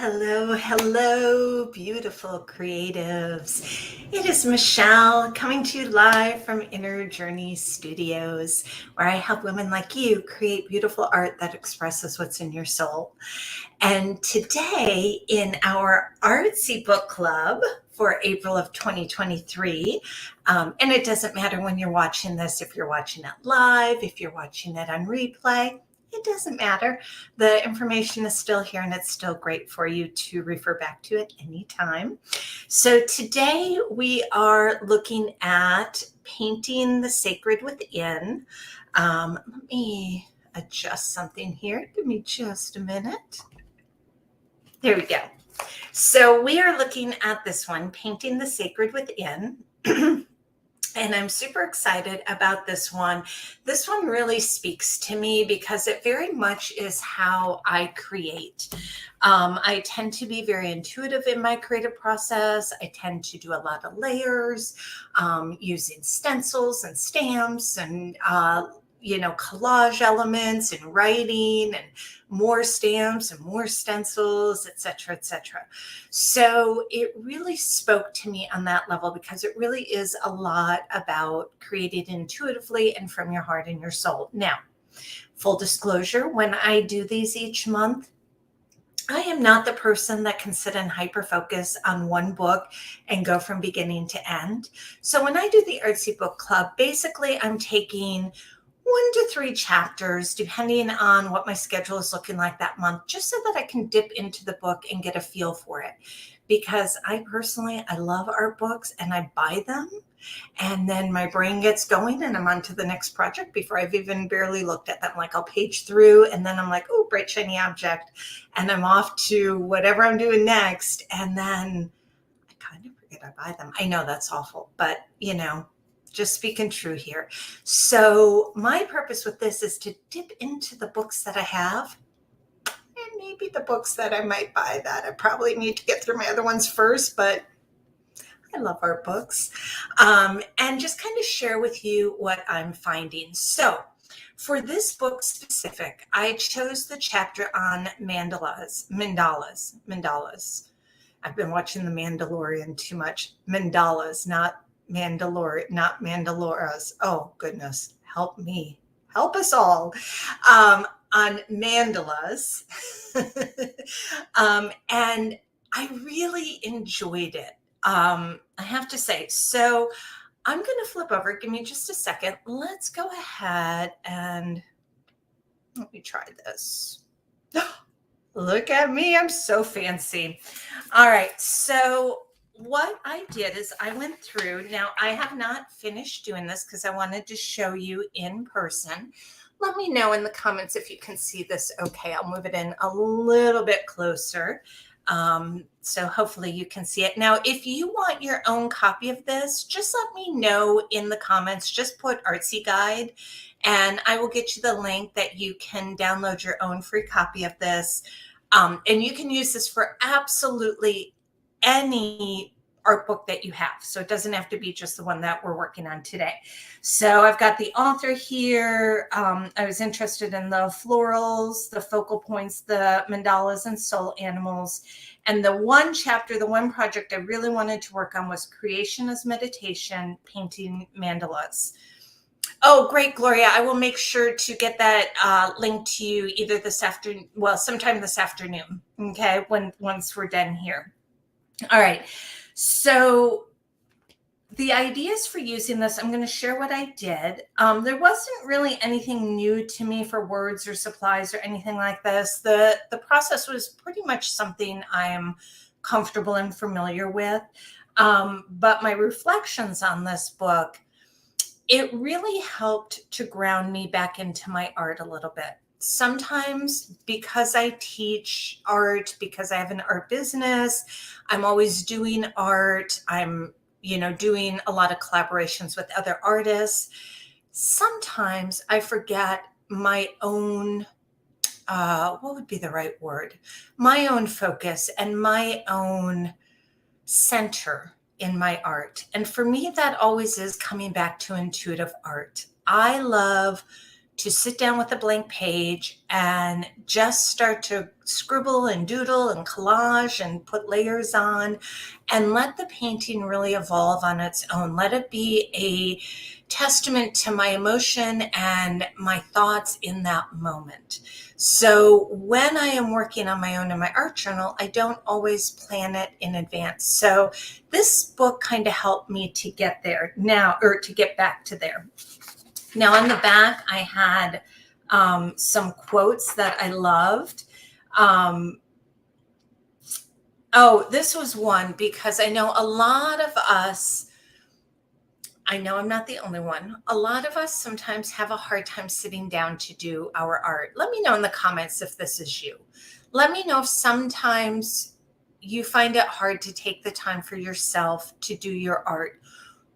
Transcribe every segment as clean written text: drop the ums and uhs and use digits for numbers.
Hello, hello, beautiful creatives. It is Michelle coming to you live from Inner Journey Studios, where I help women like you create beautiful art that expresses what's in your soul. And today, in our Artsy book club for April of 2023, and it doesn't matter when you're watching this, if you're watching it live, if you're watching it on replay, it doesn't matter. The information is still here and it's still great for you to refer back to at any time. So today we are looking at Painting the Sacred Within. Let me adjust something here. Give me just a minute. There we go. So we are looking at this one, Painting the Sacred Within. And I'm super excited about this one. This one really speaks to me because it very much is how I create. I tend to be very intuitive in my creative process. I tend to do a lot of layers, using stencils and stamps and collage elements and writing and more stamps and more stencils, etc., etc. So it really spoke to me on that level because it really is a lot about creating intuitively and from your heart and your soul. Now, full disclosure, when I do these each month, I am not the person that can sit and hyper focus on one book and go from beginning to end. So when I do the Artsy Book Club, basically I'm taking 1 to 3 chapters, depending on what my schedule is looking like that month, just so that I can dip into the book and get a feel for it. Because I love art books and I buy them. And then my brain gets going and I'm on to the next project before I've even barely looked at them. Like I'll page through and then I'm like, oh, bright, shiny object. And I'm off to whatever I'm doing next. And then I kind of forget I buy them. I know that's awful, but just speaking true here. So my purpose with this is to dip into the books that I have and maybe the books that I might buy that I probably need to get through my other ones first, but I love art books, and just kind of share with you what I'm finding. So for this book specific, I chose the chapter on mandalas. I've been watching The Mandalorian too much. Mandalas, not Mandaloras. Oh, goodness. Help me. Help us all. On mandalas. And I really enjoyed it. I have to say. So I'm going to flip over. Give me just a second. Let's go ahead and let me try this. Look at me. I'm so fancy. All right. So what I did is I went through. Now, I have not finished doing this because I wanted to show you in person. Let me know in the comments if you can see this okay. I'll move it in a little bit closer. So hopefully you can see it. Now, if you want your own copy of this, just let me know in the comments. Just put Artsy Guide and I will get you the link that you can download your own free copy of this. And you can use this for absolutely any art book that you have. So it doesn't have to be just the one that we're working on today. So I've got the author here. I was interested in the florals, the focal points, the mandalas and soul animals. And the one chapter, the one project I really wanted to work on was Creation as Meditation, Painting Mandalas. Oh, great, Gloria. I will make sure to get that link to you either this afternoon, well, sometime this afternoon, okay, once we're done here. All right. So the ideas for using this, I'm going to share what I did. There wasn't really anything new to me for words or supplies or anything like this. The process was pretty much something I am comfortable and familiar with. But my reflections on this book, it really helped to ground me back into my art a little bit. Sometimes because I teach art, because I have an art business, I'm always doing art. I'm, doing a lot of collaborations with other artists. Sometimes I forget my own, what would be the right word? My own focus and my own center in my art. And for me, that always is coming back to intuitive art. I love to sit down with a blank page and just start to scribble and doodle and collage and put layers on and let the painting really evolve on its own. Let it be a testament to my emotion and my thoughts in that moment. So when I am working on my own in my art journal, I don't always plan it in advance. So this book kind of helped me to get there now, or to get back to there. Now on the back, I had some quotes that I loved. This was one because I know a lot of us, I know I'm not the only one, a lot of us sometimes have a hard time sitting down to do our art. Let me know in the comments if this is you. Let me know if sometimes you find it hard to take the time for yourself to do your art.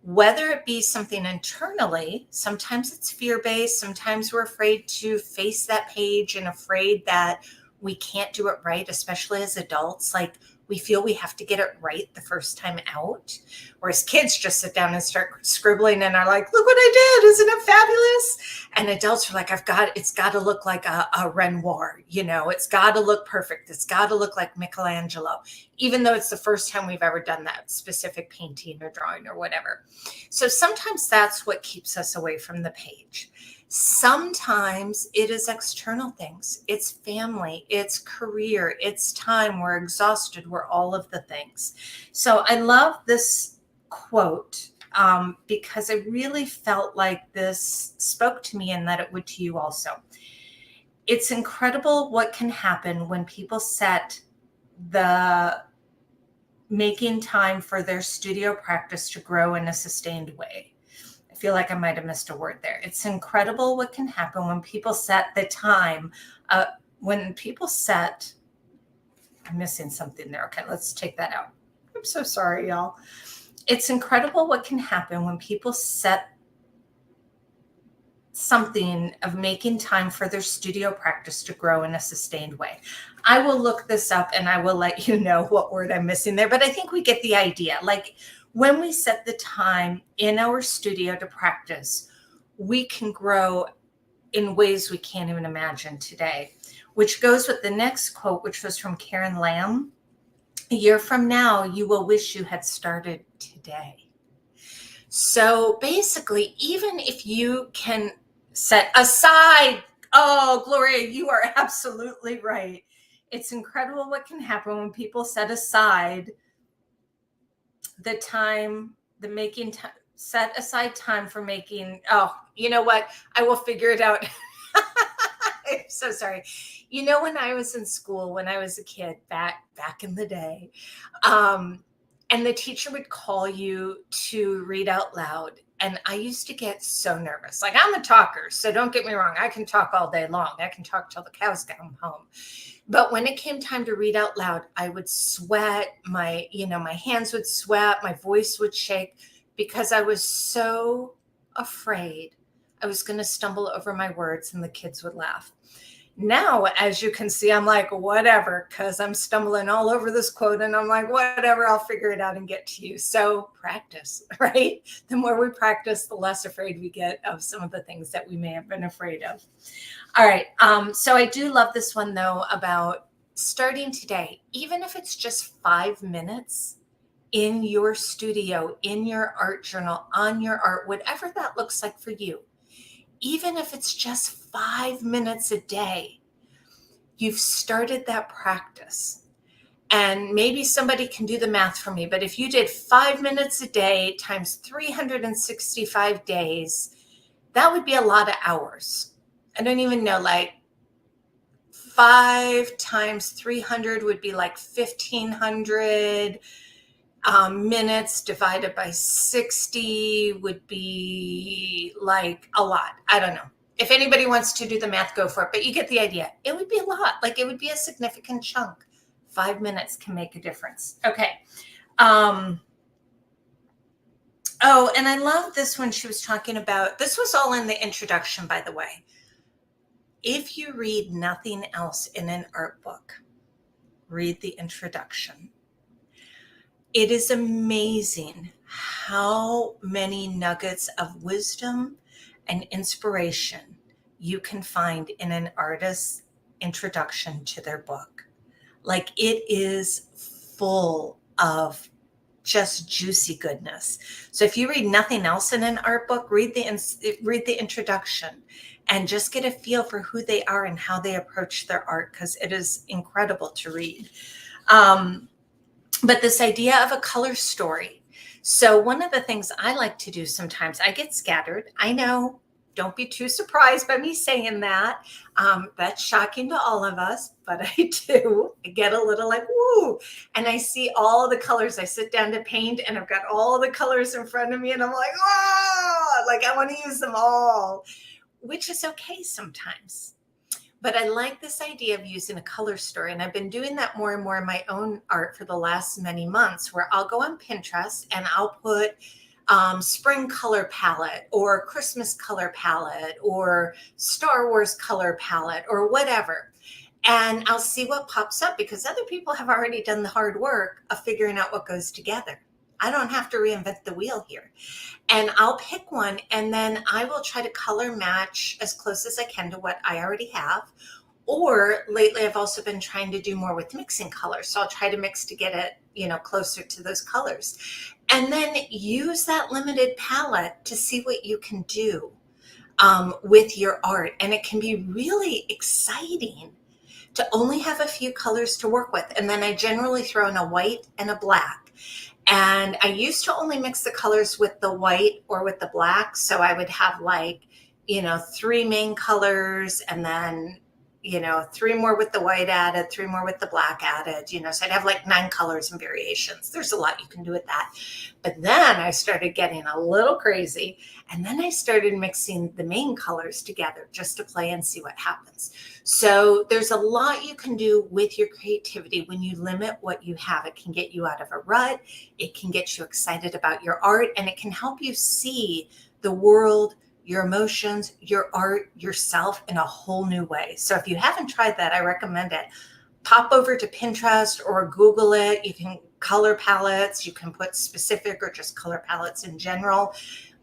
Whether it be something internally, sometimes it's fear-based, sometimes we're afraid to face that page and afraid that we can't do it right, especially as adults. Like we feel we have to get it right the first time out. Whereas kids just sit down and start scribbling and are like, look what I did, isn't it fabulous? And adults are like, it's got to look like a Renoir, it's got to look perfect. It's got to look like Michelangelo, even though it's the first time we've ever done that specific painting or drawing or whatever. So sometimes that's what keeps us away from the page. Sometimes it is external things. It's family, it's career, it's time. We're exhausted. We're all of the things. So I love this quote because I really felt like this spoke to me and that it would to you also. It's incredible what can happen when people set the making time for their studio practice to grow in a sustained way. I feel like I might have missed a word there. It's incredible what can happen when people set the time. I'm missing something there. Okay, let's take that out. I'm so sorry, y'all. It's incredible what can happen when people set something of making time for their studio practice to grow in a sustained way. I will look this up and I will let you know what word I'm missing there, but I think we get the idea. Like when we set the time in our studio to practice, we can grow in ways we can't even imagine today, which goes with the next quote, which was from Karen Lamb. A year from now, you will wish you had started today. So basically, even if you can set aside, oh, Gloria, you are absolutely right. It's incredible what can happen when people set aside the time, set aside time for making, oh, you know what? I will figure it out. I'm so sorry. When I was in school, when I was a kid, back in the day, and the teacher would call you to read out loud. And I used to get so nervous. Like I'm a talker, so don't get me wrong. I can talk all day long. I can talk till the cows come home. But when it came time to read out loud, I would sweat. My hands would sweat. My voice would shake because I was so afraid I was going to stumble over my words and the kids would laugh. Now, as you can see, I'm like, whatever, because I'm stumbling all over this quote and I'm like, whatever, I'll figure it out and get to you. So practice, right? The more we practice, the less afraid we get of some of the things that we may have been afraid of. All right. So I do love this one, though, about starting today, even if it's just 5 minutes in your studio, in your art journal, on your art, whatever that looks like for you. Even if it's just 5 minutes a day, you've started that practice. And maybe somebody can do the math for me, but if you did 5 minutes a day times 365 days, that would be a lot of hours. I don't even know, like 5 times 300 would be like 1,500. Minutes divided by 60 would be like a lot. I don't know. If anybody wants to do the math, go for it. But you get the idea. It would be a lot. Like it would be a significant chunk. 5 minutes can make a difference. Okay. And I love this when she was talking about, this was all in the introduction, by the way. If you read nothing else in an art book, read the introduction. It is amazing how many nuggets of wisdom and inspiration you can find in an artist's introduction to their book. Like, it is full of just juicy goodness. So if you read nothing else in an art book, read the introduction and just get a feel for who they are and how they approach their art, because it is incredible to read. But this idea of a color story. So one of the things I like to do sometimes, I get scattered. I know, don't be too surprised by me saying that. That's shocking to all of us, but I do. I get a little like, woo, and I see all the colors. I sit down to paint and I've got all the colors in front of me and I'm like, oh, like I want to use them all, which is okay sometimes. But I like this idea of using a color story. And I've been doing that more and more in my own art for the last many months, where I'll go on Pinterest and I'll put spring color palette or Christmas color palette or Star Wars color palette or whatever. And I'll see what pops up, because other people have already done the hard work of figuring out what goes together. I don't have to reinvent the wheel here. And I'll pick one, and then I will try to color match as close as I can to what I already have. Or lately, I've also been trying to do more with mixing colors. So I'll try to mix to get it, closer to those colors. And then use that limited palette to see what you can do with your art. And it can be really exciting to only have a few colors to work with. And then I generally throw in a white and a black. And I used to only mix the colors with the white or with the black. So I would have 3 main colors, and then, 3 more with the white added, 3 more with the black added, so I'd have 9 colors and variations. There's a lot you can do with that. But then I started getting a little crazy, and then I started mixing the main colors together just to play and see what happens. So there's a lot you can do with your creativity when you limit what you have. It can get you out of a rut. It can get you excited about your art, and it can help you see the world, your emotions, your art, yourself in a whole new way. So if you haven't tried that, I recommend it. Pop over to Pinterest or Google it. You can color palettes. You can put specific or just color palettes in general.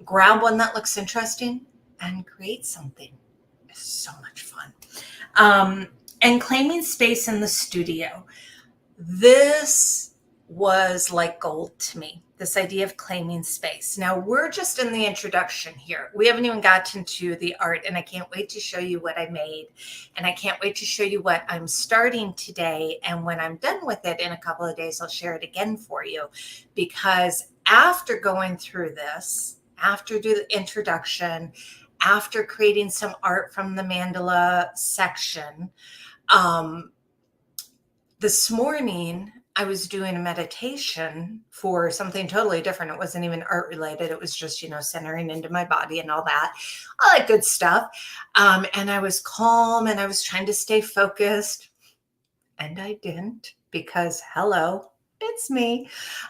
Grab one that looks interesting and create something. It's so much fun. And claiming space in the studio. This was like gold to me, this idea of claiming space. Now, we're just in the introduction here. We haven't even gotten to the art, and I can't wait to show you what I made. And I can't wait to show you what I'm starting today. And when I'm done with it in a couple of days, I'll share it again for you. Because after going through this, after do the introduction, after creating some art from the mandala section, this morning, I was doing a meditation for something totally different. It wasn't even art related. It was just, centering into my body and all that good stuff. And I was calm and I was trying to stay focused, and I didn't, because hello, it's me.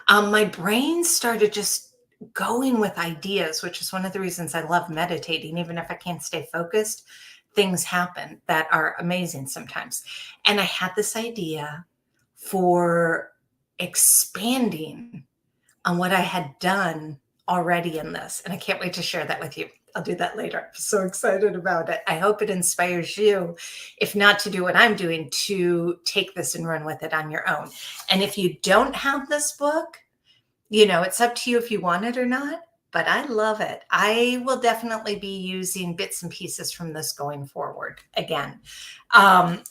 My brain started just going with ideas, which is one of the reasons I love meditating. Even if I can't stay focused, things happen that are amazing sometimes. And I had this idea for expanding on what I had done already in this. And I can't wait to share that with you. I'll do that later. I'm so excited about it. I hope it inspires you, if not to do what I'm doing, to take this and run with it on your own. And if you don't have this book, it's up to you if you want it or not, but I love it. I will definitely be using bits and pieces from this going forward again.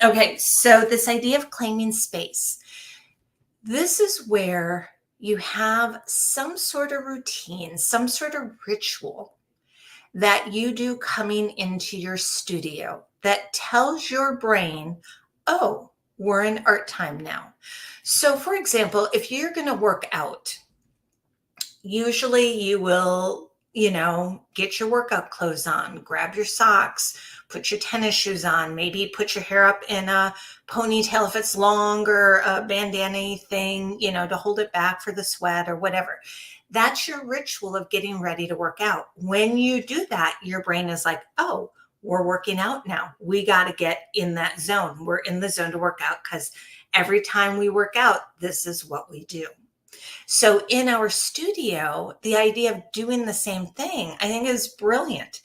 Okay, so this idea of claiming space. This is where you have some sort of routine, some sort of ritual that you do coming into your studio that tells your brain, oh, we're in art time now. So for example, if you're going to work out, usually you will, get your workout clothes on, grab your socks, put your tennis shoes on, maybe put your hair up in a ponytail if it's long, or a bandana thing, to hold it back for the sweat or whatever. That's your ritual of getting ready to work out. When you do that, your brain is like, oh, we're working out now. We got to get in that zone. We're in the zone to work out, because every time we work out, this is what we do. So in our studio, the idea of doing the same thing, I think, is brilliant.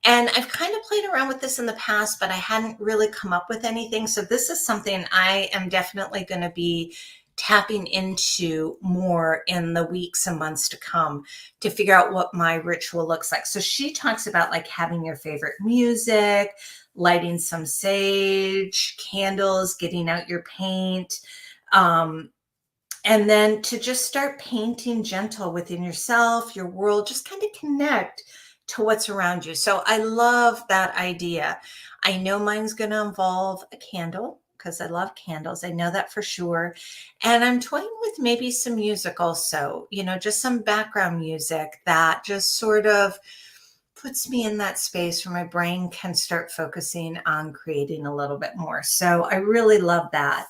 And I've kind of played around with this in the past, but I hadn't really come up with anything. So this is something I am definitely going to be tapping into more in the weeks and months to come to figure out what my ritual looks like. So she talks about like having your favorite music, lighting some sage, candles, getting out your paint, and then to just start painting gentle within yourself, your world, just kind of connect to what's around you. So I love that idea. I know mine's going to involve a candle because I love candles. I know that for sure. And I'm toying with maybe some music also, just some background music that just sort of puts me in that space where my brain can start focusing on creating a little bit more. So I really love that.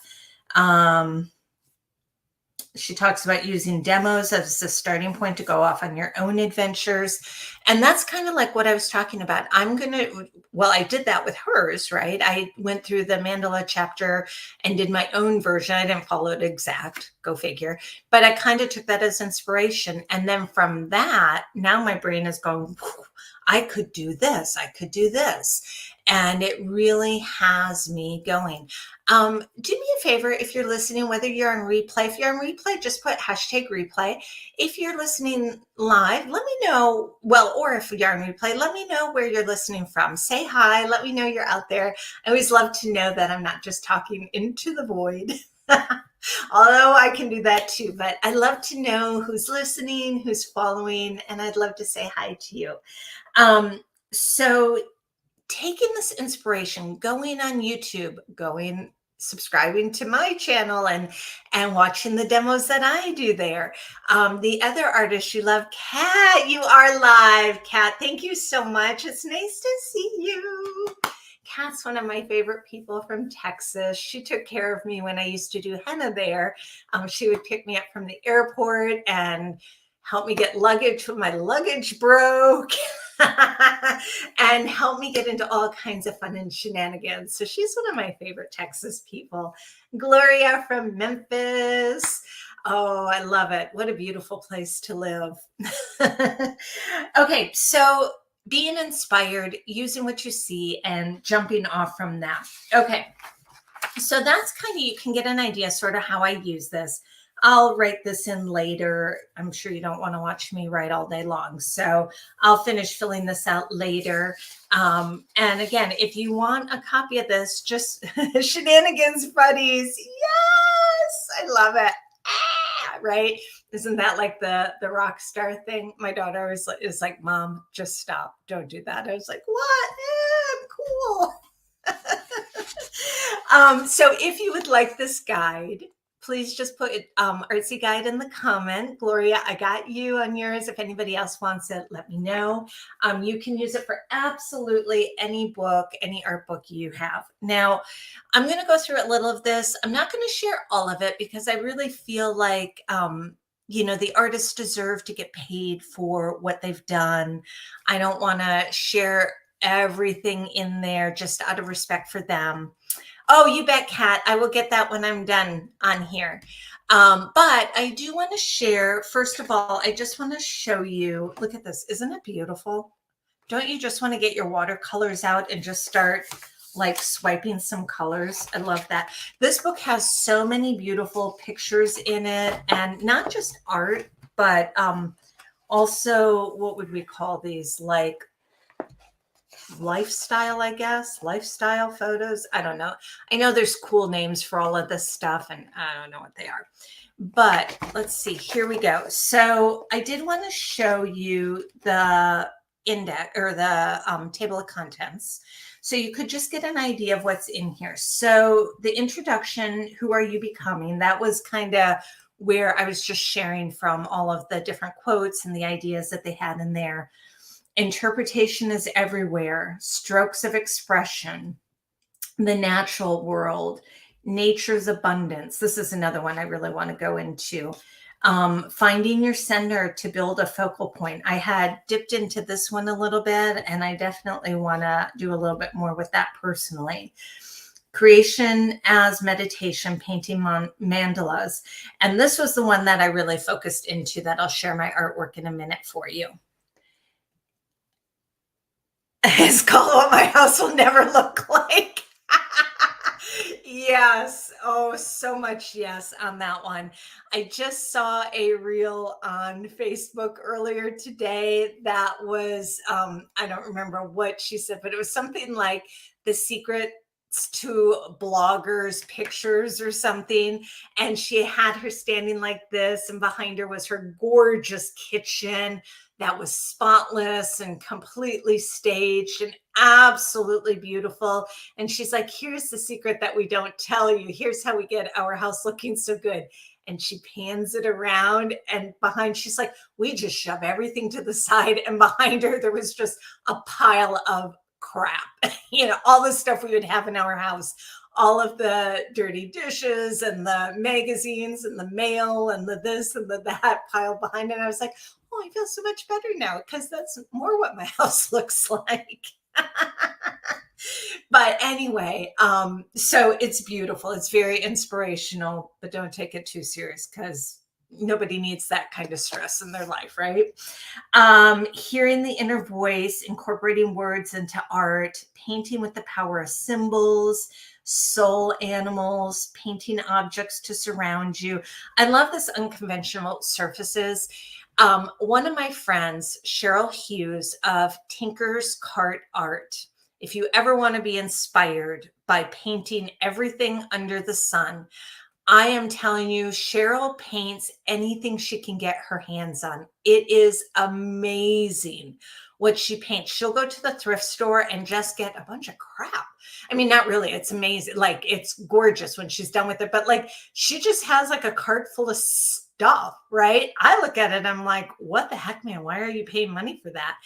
She talks about using demos as a starting point to go off on your own adventures. And that's kind of like what I was talking about. I did that with hers, right? I went through the mandala chapter and did my own version. I didn't follow it exact, go figure. But I kind of took that as inspiration. And then from that, now my brain is going, I could do this. I could do this. And it really has me going. Do me a favor if you're listening, whether you're on replay. If you're on replay, just put #replay. If you're listening live, let me know. Well, or if you're on replay, let me know where you're listening from. Say hi. Let me know you're out there. I always love to know that I'm not just talking into the void. Although I can do that too, but I love to know who's listening, who's following, and I'd love to say hi to you. So taking this inspiration, going on YouTube, subscribing to my channel and watching the demos that I do there. The other artist you love, Kat, you are live. Kat, thank you so much. It's nice to see you. Kat's one of my favorite people from Texas. She took care of me when I used to do henna there. She would pick me up from the airport and help me get luggage when my luggage broke. And help me get into all kinds of fun and shenanigans. So she's one of my favorite Texas people. Gloria from Memphis. Oh, I love it. What a beautiful place to live. Okay, so being inspired, using what you see and jumping off from that. Okay, so that's kind of, you can get an idea sort of how I use this. I'll write this in later. I'm sure you don't want to watch me write all day long. So I'll finish filling this out later. And again, if you want a copy of this, just Shenanigans Buddies. Yes, I love it. Right? Isn't that like the rock star thing? My daughter is like, Mom, just stop. Don't do that. I was like, what? I'm cool. So if you would like this guide, please just put Artsy Guide in the comment. Gloria, I got you on yours. If anybody else wants it, let me know. You can use it for absolutely any book, any art book you have. Now, I'm going to go through a little of this. I'm not going to share all of it because I really feel like, the artists deserve to get paid for what they've done. I don't want to share everything in there just out of respect for them. Oh, you bet, Kat. I will get that when I'm done on here. But I do want to share, first of all, I just want to show you, look at this. Isn't it beautiful? Don't you just want to get your watercolors out and just start like swiping some colors? I love that. This book has so many beautiful pictures in it, and not just art, but also, what would we call these? Like lifestyle, I guess, lifestyle photos. I don't know. I know there's cool names for all of this stuff and I don't know what they are, but let's see, here we go. So I did want to show you the index or the table of contents. So you could just get an idea of what's in here. So the introduction, who are you becoming? That was kind of where I was just sharing from all of the different quotes and the ideas that they had in there. Interpretation is everywhere, strokes of expression, the natural world, nature's abundance. This is another one I really want to go into. Finding your center to build a focal point. I had dipped into this one a little bit, and I definitely want to do a little bit more with that personally. Creation as meditation, painting mandalas. And this was the one that I really focused into, that I'll share my artwork in a minute for you. It's called What My House Will Never Look Like. Yes. Oh, so much yes on that one. I just saw a reel on Facebook earlier today that was, I don't remember what she said, but it was something like the secret to bloggers pictures or something. And she had her standing like this, and behind her was her gorgeous kitchen that was spotless and completely staged and absolutely beautiful. And she's like, here's the secret that we don't tell you. Here's how we get our house looking so good. And she pans it around, and behind, she's like, we just shove everything to the side. And behind her, there was just a pile of crap, all the stuff we would have in our house, all of the dirty dishes and the magazines and the mail and the this and the that piled behind it. And I was like, oh, I feel so much better now because that's more what my house looks like. But anyway, so it's beautiful. It's very inspirational, but don't take it too serious because nobody needs that kind of stress in their life, right? Hearing the inner voice, incorporating words into art, painting with the power of symbols, soul animals, painting objects to surround you. I love this unconventional surfaces. One of my friends, Cheryl Hughes of Tinker's Cart Art, if you ever want to be inspired by painting everything under the sun, I am telling you, Cheryl paints anything she can get her hands on. It is amazing what she paints. She'll go to the thrift store and just get a bunch of crap. I mean, not really. It's amazing. Like, it's gorgeous when she's done with it. But like, she just has like a cart full of stuff, right? I look at it, I'm like, what the heck, man? Why are you paying money for that?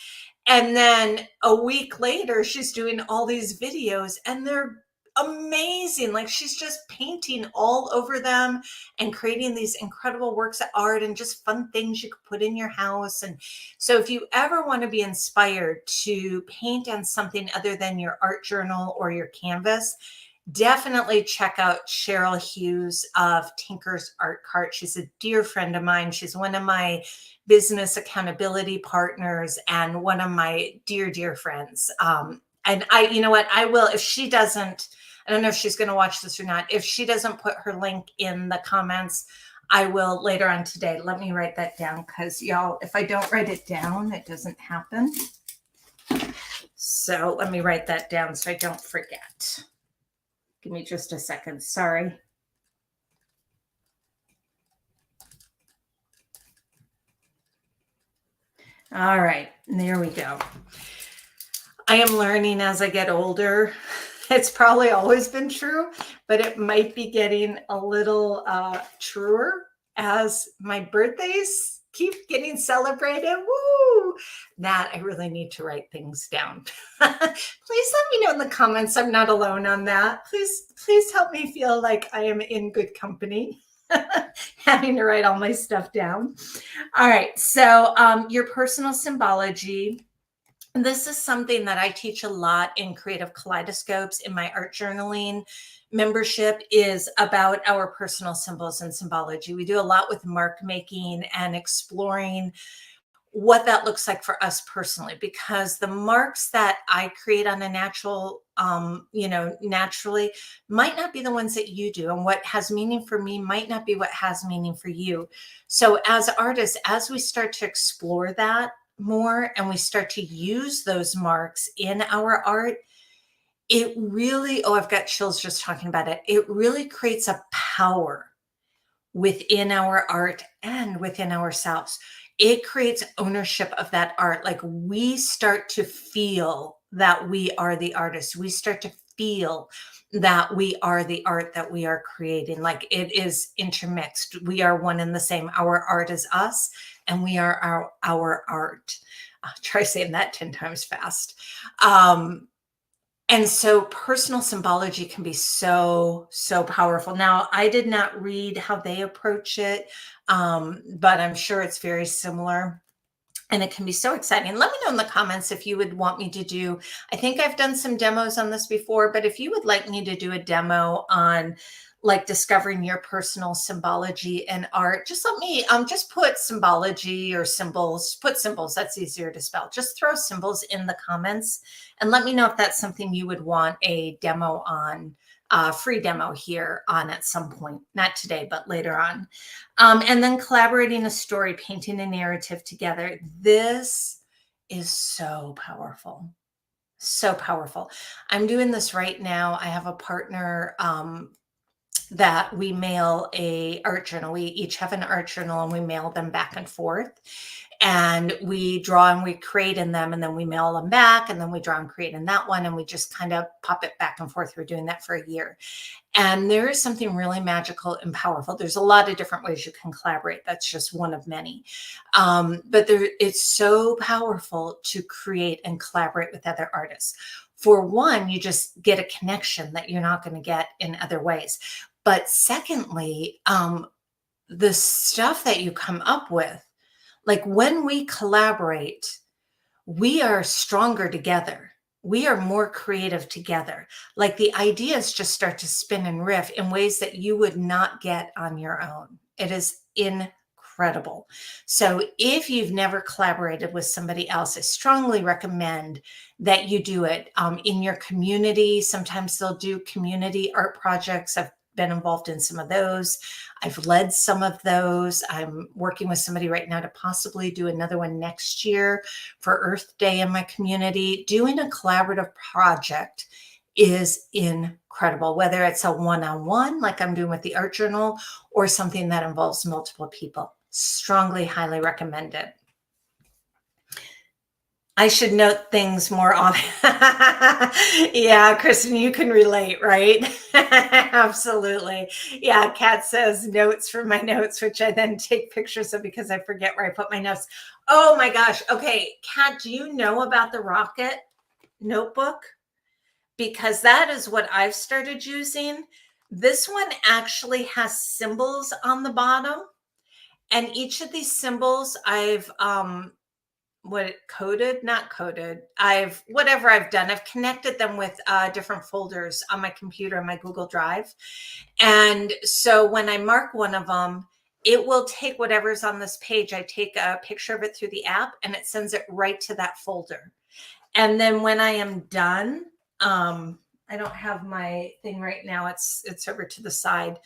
And then a week later, she's doing all these videos and they're amazing. Like, she's just painting all over them and creating these incredible works of art and just fun things you could put in your house. And so if you ever want to be inspired to paint on something other than your art journal or your canvas, definitely check out Cheryl Hughes of Tinker's Art Cart. She's a dear friend of mine. She's one of my business accountability partners and one of my dear, dear friends. And you know what, I will, if she doesn't, I don't know if she's going to watch this or not. If she doesn't put her link in the comments, I will later on today. Let me write that down because y'all, if I don't write it down, it doesn't happen. So let me write that down so I don't forget. Give me just a second. Sorry. All right, there we go. I am learning as I get older. It's probably always been true, but it might be getting a little truer as my birthdays keep getting celebrated. Woo! That I really need to write things down. Please let me know in the comments I'm not alone on that. Please help me feel like I am in good company. Having to write all my stuff down. All right, so your personal symbology. This is something that I teach a lot in Creative Kaleidoscopes in my art journaling membership, is about our personal symbols and symbology. We do a lot with mark making and exploring what that looks like for us personally, because the marks that I create on a natural, naturally might not be the ones that you do. And what has meaning for me might not be what has meaning for you. So as artists, as we start to explore that more and we start to use those marks in our art, it really, oh, I've got chills just talking about it. It really creates a power within our art and within ourselves. It creates ownership of that art. Like, we start to feel that we are the artist. We start to feel that we are the art that we are creating. Like, it is intermixed. We are one and the same. Our art is us, and we are our art. Try saying that 10 times fast. And so personal symbology can be so, so powerful. Now, I did not read how they approach it, but I'm sure it's very similar. And it can be so exciting. Let me know in the comments if you would want me to do, I think I've done some demos on this before, but if you would like me to do a demo on like discovering your personal symbology in art, just let me just put symbology or symbols, put symbols, that's easier to spell. Just throw symbols in the comments and let me know if that's something you would want a demo on, free demo here on at some point, not today, but later on. And then collaborating a story, painting a narrative together. This is so powerful. So powerful. I'm doing this right now. I have a partner that we mail a art journal. We each have an art journal and we mail them back and forth. And we draw and we create in them, and then we mail them back, and then we draw and create in that one, and we just kind of pop it back and forth. We're doing that for a year. And there is something really magical and powerful. There's a lot of different ways you can collaborate. That's just one of many. But it's so powerful to create and collaborate with other artists. For one, you just get a connection that you're not going to get in other ways. But secondly, the stuff that you come up with, like when we collaborate, we are stronger together. We are more creative together. Like the ideas just start to spin and riff in ways that you would not get on your own. It is incredible. So if you've never collaborated with somebody else, I strongly recommend that you do it in your community. Sometimes they'll do community art projects. I've been involved in some of those. I've led some of those. I'm working with somebody right now to possibly do another one next year for Earth Day in my community. Doing a collaborative project is incredible, whether it's a one-on-one like I'm doing with the art journal or something that involves multiple people. Strongly, highly recommend it. I should note things more often. Yeah, Kristen, you can relate, right? Absolutely. Yeah, Kat says notes for my notes, which I then take pictures of because I forget where I put my notes. Oh my gosh. Okay, Kat, do you know about the Rocket notebook? Because that is what I've started using. This one actually has symbols on the bottom. And each of these symbols I've whatever I've done, I've connected them with different folders on my computer, my Google Drive. And so when I mark one of them, it will take whatever's on this page. I take a picture of it through the app and it sends it right to that folder. And then when I am done, I don't have my thing right now. It's over to the side.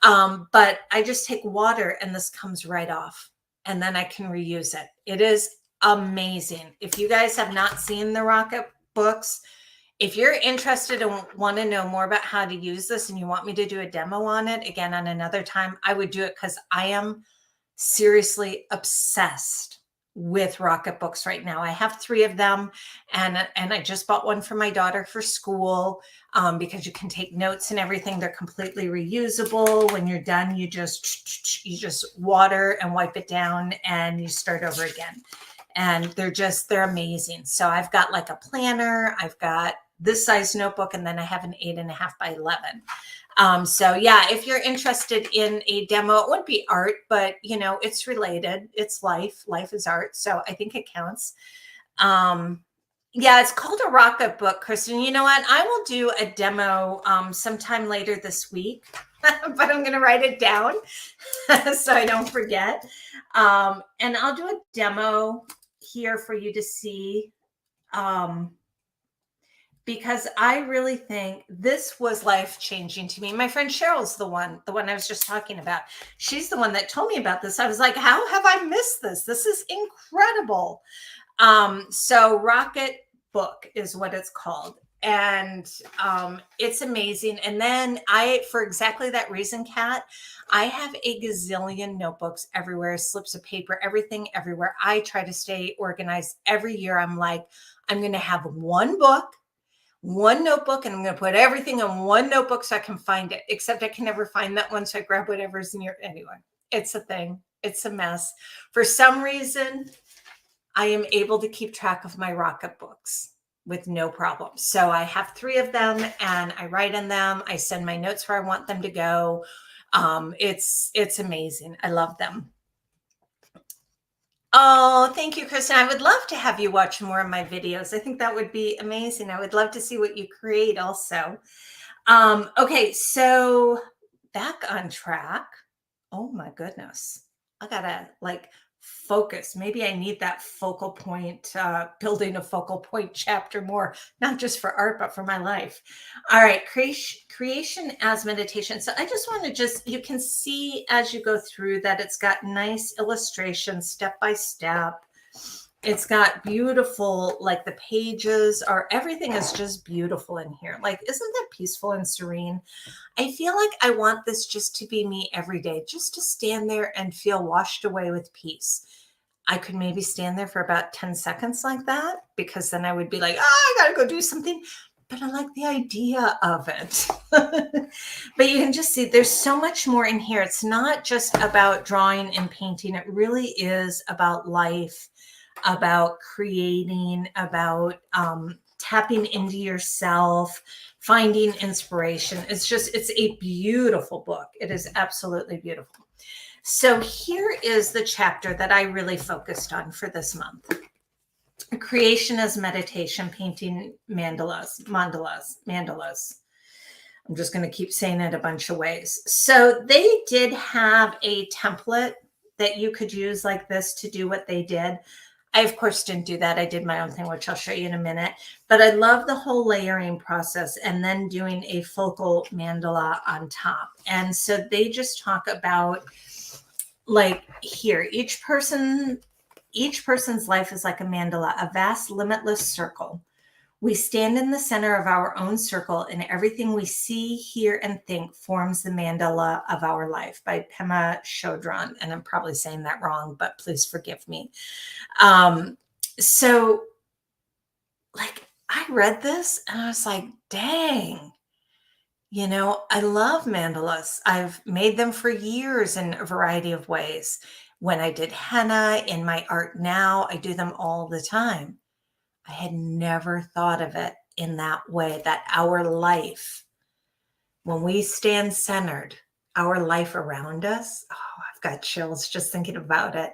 But I just take water and this comes right off and then I can reuse it. It is amazing. If you guys have not seen the Rocket books, if you're interested and want to know more about how to use this and you want me to do a demo on it again on another time, I would do it because I am seriously obsessed with Rocket books right now. I have 3 of them and I just bought one for my daughter for school because you can take notes and everything. They're completely reusable. When you're done, you just water and wipe it down and you start over again. And they're amazing. So I've got like a planner, I've got this size notebook, and then I have an 8.5 by 11. So yeah, if you're interested in a demo, it wouldn't be art, but you know, it's related. It's life. Life is art. So I think it counts. Yeah, it's called a Rocket book, Kristen. You know what? I will do a demo sometime later this week, but I'm going to write it down so I don't forget. And I'll do a demo here for you to see. Because I really think this was life-changing to me. My friend Cheryl's the one I was just talking about. She's the one that told me about this. I was like, how have I missed this? This is incredible. So Rocket book is what it's called. And it's amazing. And then for exactly that reason, Kat, I have a gazillion notebooks everywhere, slips of paper, everything everywhere. I try to stay organized. Every year I'm like, I'm going to have one book, one notebook, and I'm going to put everything in one notebook so I can find it, except I can never find that one. So I grab whatever's near. Anyway, it's a thing. It's a mess. For some reason, I am able to keep track of my Rocket books with no problem. So I have 3 of them and I write in them. I send my notes where I want them to go. It's amazing. I love them. Oh, thank you, Kristen. I would love to have you watch more of my videos. I think that would be amazing. I would love to see what you create also. Okay, so back on track. Oh my goodness. I gotta like focus. Maybe I need that focal point, building a focal point chapter more, not just for art, but for my life. All right, creation as meditation. So I just want to you can see as you go through that it's got nice illustrations, step by step. It's got beautiful, like the pages are, everything is just beautiful in here. Like, isn't that peaceful and serene? I feel like I want this just to be me every day, just to stand there and feel washed away with peace. I could maybe stand there for about 10 seconds like that, because then I would be like, I gotta go do something. But I like the idea of it. But you can just see there's so much more in here. It's not just about drawing and painting. It really is about life, about creating, about tapping into yourself, finding inspiration. It's a beautiful book. It is absolutely beautiful. So here is the chapter that I really focused on for this month. Creation as meditation, painting mandalas. I'm just going to keep saying it a bunch of ways. So they did have a template that you could use like this to do what they did. I, of course, didn't do that. I did my own thing, which I'll show you in a minute. But I love the whole layering process and then doing a focal mandala on top. And so they just talk about, like here, each person's life is like a mandala, a vast, limitless circle. We stand in the center of our own circle, and everything we see, hear, and think forms the mandala of our life, by Pema Chodron. And I'm probably saying that wrong, but please forgive me. So like I read this and I was like, dang, I love mandalas. I've made them for years in a variety of ways. When I did henna, in my art now, I do them all the time. I had never thought of it in that way, that our life, when we stand centered, our life around us, oh, I've got chills just thinking about it.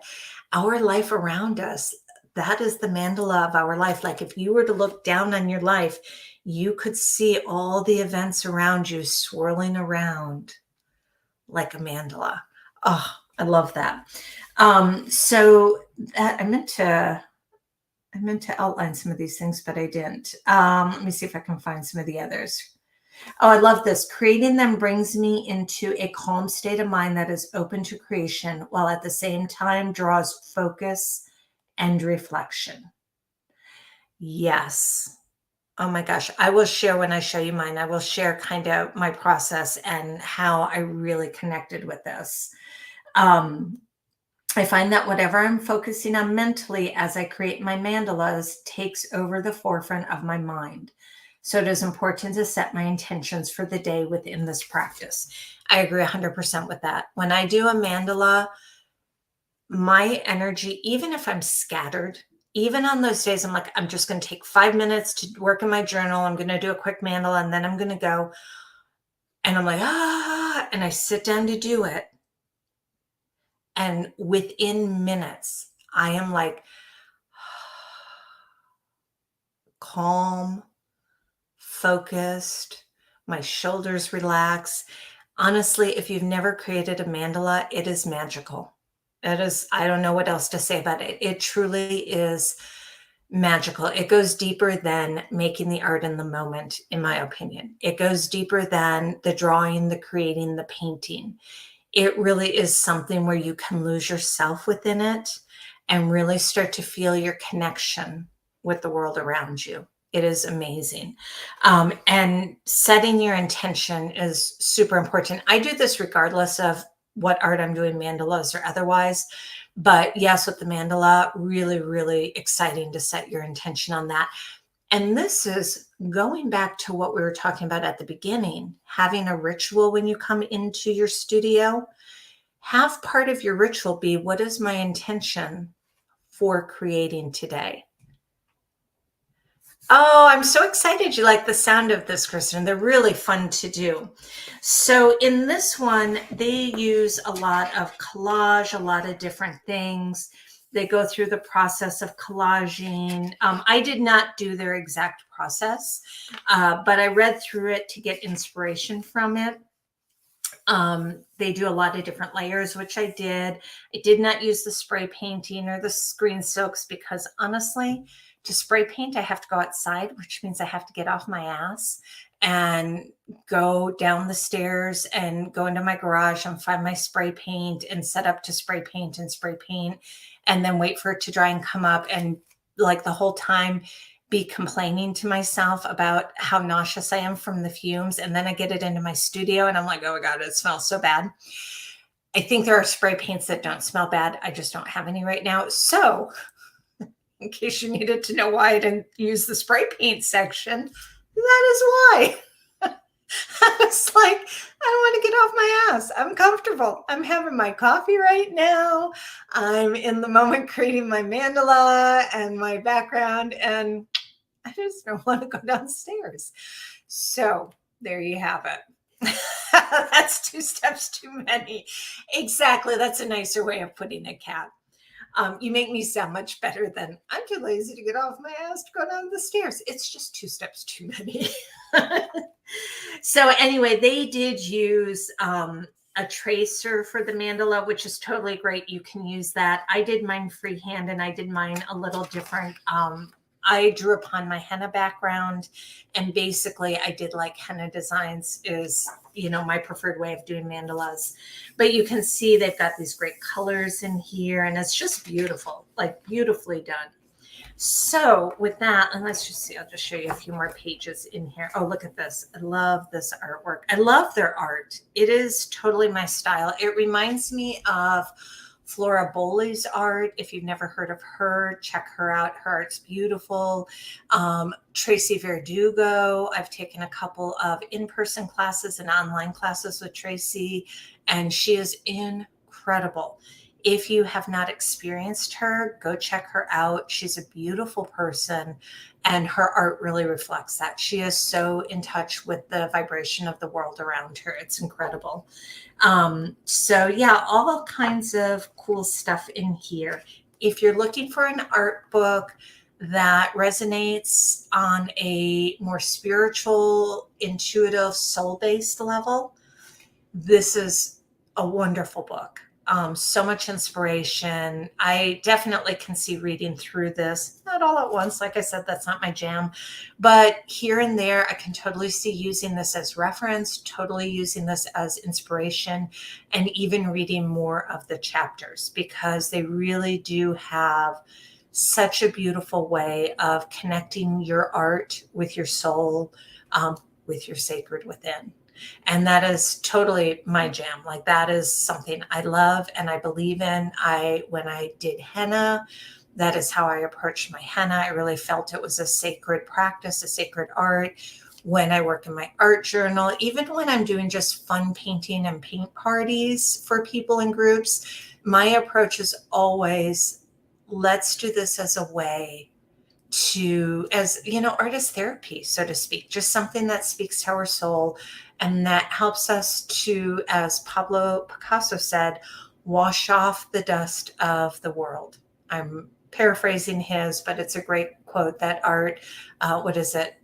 Our life around us, that is the mandala of our life. Like if you were to look down on your life, you could see all the events around you swirling around like a mandala. Oh, I love that. So that I meant to outline some of these things, but I didn't. Let me see if I can find some of the others. Oh, I love this. Creating them brings me into a calm state of mind that is open to creation, while at the same time draws focus and reflection. Yes. Oh my gosh. I will share when I show you mine. I will share kind of my process and how I really connected with this. I find that whatever I'm focusing on mentally as I create my mandalas takes over the forefront of my mind. So it is important to set my intentions for the day within this practice. I agree 100% with that. When I do a mandala, my energy, even if I'm scattered, even on those days, I'm like, I'm just going to take 5 minutes to work in my journal. I'm going to do a quick mandala and then I'm going to go. And I'm like, and I sit down to do it. And within minutes, I am like calm, focused, my shoulders relax. Honestly, if you've never created a mandala, it is magical. It is, I don't know what else to say about it. It truly is magical. It goes deeper than making the art in the moment, in my opinion. It goes deeper than the drawing, the creating, the painting. It really is something where you can lose yourself within it and really start to feel your connection with the world around you. It is amazing. And setting your intention is super important. I do this regardless of what art I'm doing, mandalas or otherwise. But yes, with the mandala, really, really exciting to set your intention on that. And this is going back to what we were talking about at the beginning, having a ritual when you come into your studio. Have part of your ritual be, what is my intention for creating today? Oh, I'm so excited you like the sound of this, Kristen. They're really fun to do. So in this one, they use a lot of collage, a lot of different things. They go through the process of collaging. I did not do their exact process, but I read through it to get inspiration from it. They do a lot of different layers, which I did. I did not use the spray painting or the screen silks because honestly, to spray paint, I have to go outside, which means I have to get off my ass and go down the stairs and go into my garage and find my spray paint and set up to spray paint and then wait for it to dry and come up, and like the whole time be complaining to myself about how nauseous I am from the fumes. And then I get it into my studio and I'm like, oh my God, it smells so bad. I think there are spray paints that don't smell bad. I just don't have any right now. So in case you needed to know why I didn't use the spray paint section, that is why. I was like, I don't want to get off my ass. I'm comfortable. I'm having my coffee right now. I'm in the moment creating my mandala and my background, and I just don't want to go downstairs. So there you have it. That's 2 steps too many. Exactly. That's a nicer way of putting it, Kat. You make me sound much better than I'm too lazy to get off my ass to go down the stairs. It's just 2 steps too many. So anyway, they did use a tracer for the mandala, which is totally great. You can use that. I did mine freehand and I did mine a little different. I drew upon my henna background, and basically I did like henna designs is, my preferred way of doing mandalas. But you can see they've got these great colors in here, and it's just beautiful, like beautifully done. So with that, and let's just see, I'll just show you a few more pages in here. Oh, look at this. I love this artwork. I love their art. It is totally my style. It reminds me of Flora Bowley's art. If you've never heard of her, check her out. Her art's beautiful. Tracy Verdugo. I've taken a couple of in-person classes and online classes with Tracy, and she is incredible. If you have not experienced her, go check her out. She's a beautiful person, and her art really reflects that. She is so in touch with the vibration of the world around her. It's incredible. So yeah, all kinds of cool stuff in here. If you're looking for an art book that resonates on a more spiritual, intuitive, soul-based level, this is a wonderful book. So much inspiration. I definitely can see reading through this, not all at once. Like I said, that's not my jam, but here and there, I can totally see using this as reference, totally using this as inspiration, and even reading more of the chapters, because they really do have such a beautiful way of connecting your art with your soul, with your sacred within. And that is totally my jam. Like that is something I love and I believe in. When I did henna, that is how I approached my henna. I really felt it was a sacred practice, a sacred art. When I work in my art journal, even when I'm doing just fun painting and paint parties for people in groups, my approach is always, let's do this as a way to, as artist therapy, so to speak, just something that speaks to our soul and that helps us to, as Pablo Picasso said, wash off the dust of the world. I'm paraphrasing his, but it's a great quote that art, what is it?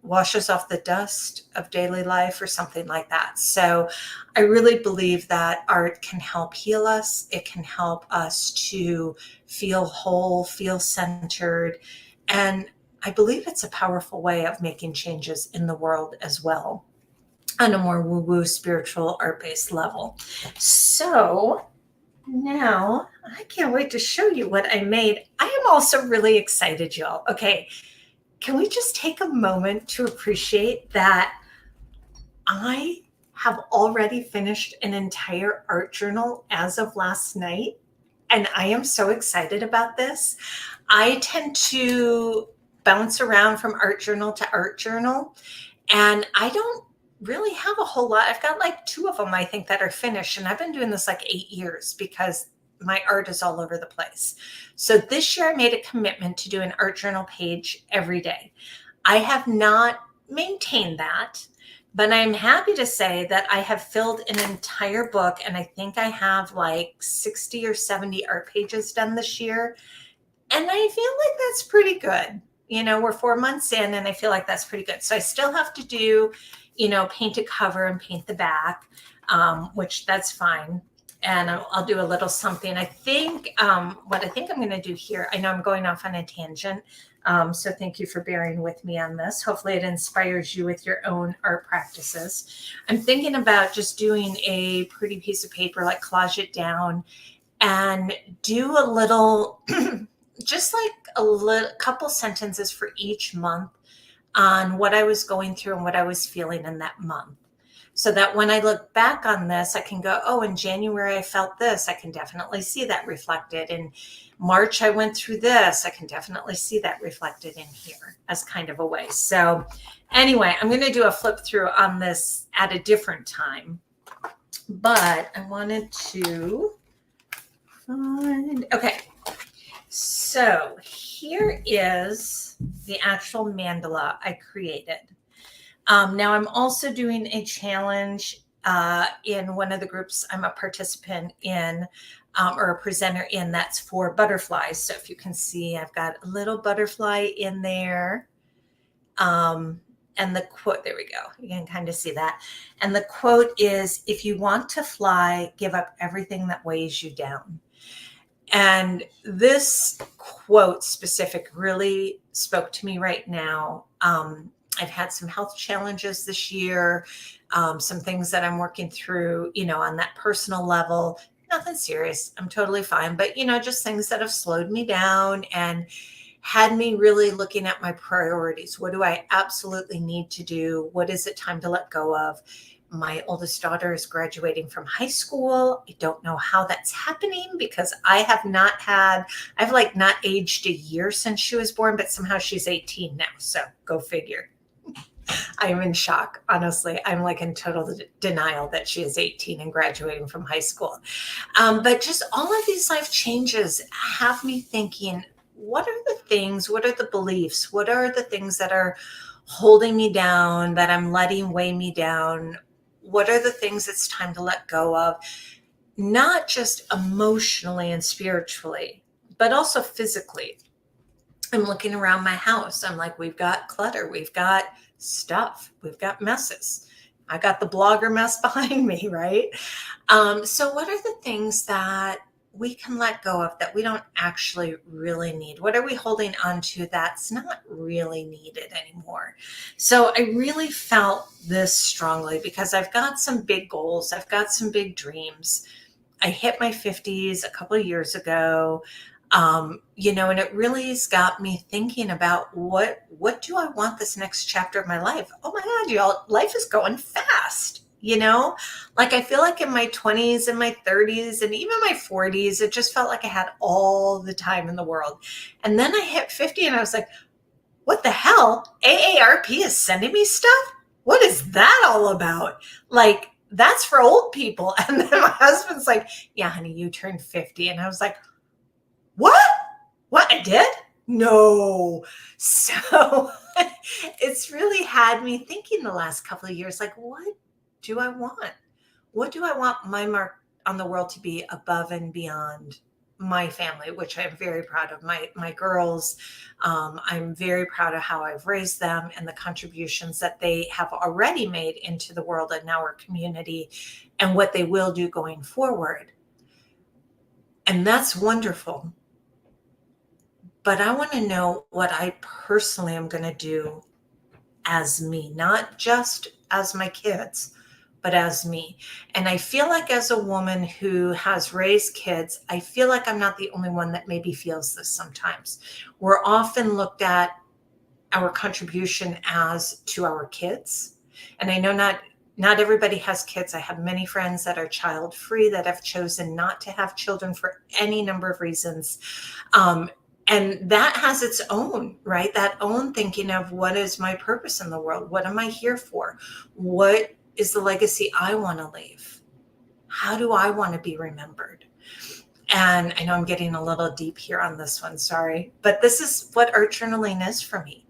Washes off the dust of daily life or something like that. So I really believe that art can help heal us. It can help us to feel whole, feel centered. And I believe it's a powerful way of making changes in the world as well, on a more woo-woo spiritual art-based level. So now I can't wait to show you what I made. I am also really excited, y'all. Okay, can we just take a moment to appreciate that I have already finished an entire art journal as of last night, and I am so excited about this. I tend to bounce around from art journal to art journal, and I don't really have a whole lot. I've got like 2 of them, I think, that are finished, and I've been doing this like 8 years because my art is all over the place. So this year I made a commitment to do an art journal page every day. I have not maintained that But I'm happy to say that I have filled an entire book, and I think I have like 60 or 70 art pages done this year. And I feel like that's pretty good. We're 4 months in, and I feel like that's pretty good. So I still have to do, paint a cover and paint the back, which that's fine. And I'll do a little something. I think what I think I'm going to do here, I know I'm going off on a tangent. So thank you for bearing with me on this. Hopefully it inspires you with your own art practices. I'm thinking about just doing a pretty piece of paper, like collage it down and do a little, just like couple sentences for each month on what I was going through and what I was feeling in that month. So that when I look back on this, I can go, oh, in January, I felt this. I can definitely see that reflected. In March, I went through this. I can definitely see that reflected in here as kind of a way. So anyway, I'm going to do a flip through on this at a different time. But I wanted to find, okay. So here is the actual mandala I created. Now I'm also doing a challenge in one of the groups I'm a participant in, or a presenter in, that's for butterflies. So if you can see, I've got a little butterfly in there. And the quote, there we go. You can kind of see that. And the quote is, if you want to fly, give up everything that weighs you down. And this quote specific really spoke to me right now. I've had some health challenges this year, some things that I'm working through, on that personal level. Nothing serious. I'm totally fine. But, just things that have slowed me down and had me really looking at my priorities. What do I absolutely need to do? What is it time to let go of? My oldest daughter is graduating from high school. I don't know how that's happening because I've like not aged a year since she was born, but somehow she's 18 now. So go figure. I am in shock. Honestly, I'm like in total denial that she is 18 and graduating from high school. But just all of these life changes have me thinking, what are the things, what are the beliefs, what are the things that are holding me down, that I'm letting weigh me down? What are the things it's time to let go of? Not just emotionally and spiritually, but also physically. I'm looking around my house. I'm like, we've got clutter. We've got stuff. We've got messes. I got the blogger mess behind me, right? So what are the things that we can let go of that we don't actually really need? What are we holding on to that's not really needed anymore? So I really felt this strongly because I've got some big goals. I've got some big dreams. I hit my 50s a couple of years ago. And it really has got me thinking about what do I want this next chapter of my life? Oh my God, y'all, life is going fast, Like I feel like in my 20s and my 30s and even my 40s, it just felt like I had all the time in the world. And then I hit 50 and I was like, what the hell? AARP is sending me stuff? What is that all about? Like, that's for old people. And then my husband's like, yeah, honey, you turned 50. And I was like, what I did? No. So it's really had me thinking the last couple of years, like, what do I want? What do I want my mark on the world to be above and beyond my family, which I'm very proud of, my girls. I'm very proud of how I've raised them and the contributions that they have already made into the world and our community and what they will do going forward. And that's wonderful. But I want to know what I personally am going to do as me, not just as my kids, but as me. And I feel like as a woman who has raised kids, I feel like I'm not the only one that maybe feels this sometimes. We're often looked at our contribution as to our kids. And I know not everybody has kids. I have many friends that are child free, that have chosen not to have children for any number of reasons. And that has its own, right? That own thinking of what is my purpose in the world? What am I here for? What is the legacy I want to leave? How do I want to be remembered? And I know I'm getting a little deep here on this one, sorry. But this is what art journaling is for me.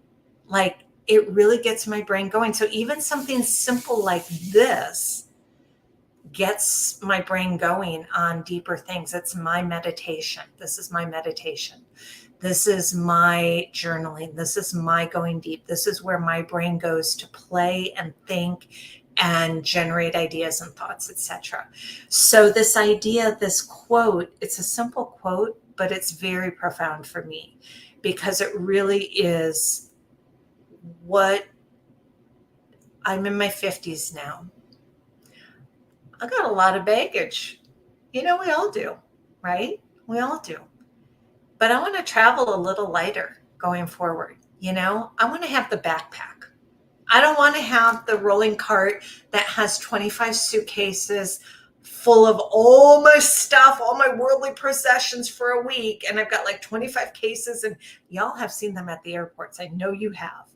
Like, it really gets my brain going. So even something simple like this gets my brain going on deeper things. It's my meditation. This is my meditation. This is my journaling. This is my going deep. This is where my brain goes to play and think and generate ideas and thoughts, etc. So this idea, this quote, it's a simple quote, but it's very profound for me because it really is what I'm in my 50s now. I got a lot of baggage. We all do, right? We all do. But I want to travel a little lighter going forward. I want to have the backpack. I don't want to have the rolling cart that has 25 suitcases full of all my stuff, all my worldly possessions for a week. And I've got like 25 cases, and y'all have seen them at the airports. I know you have,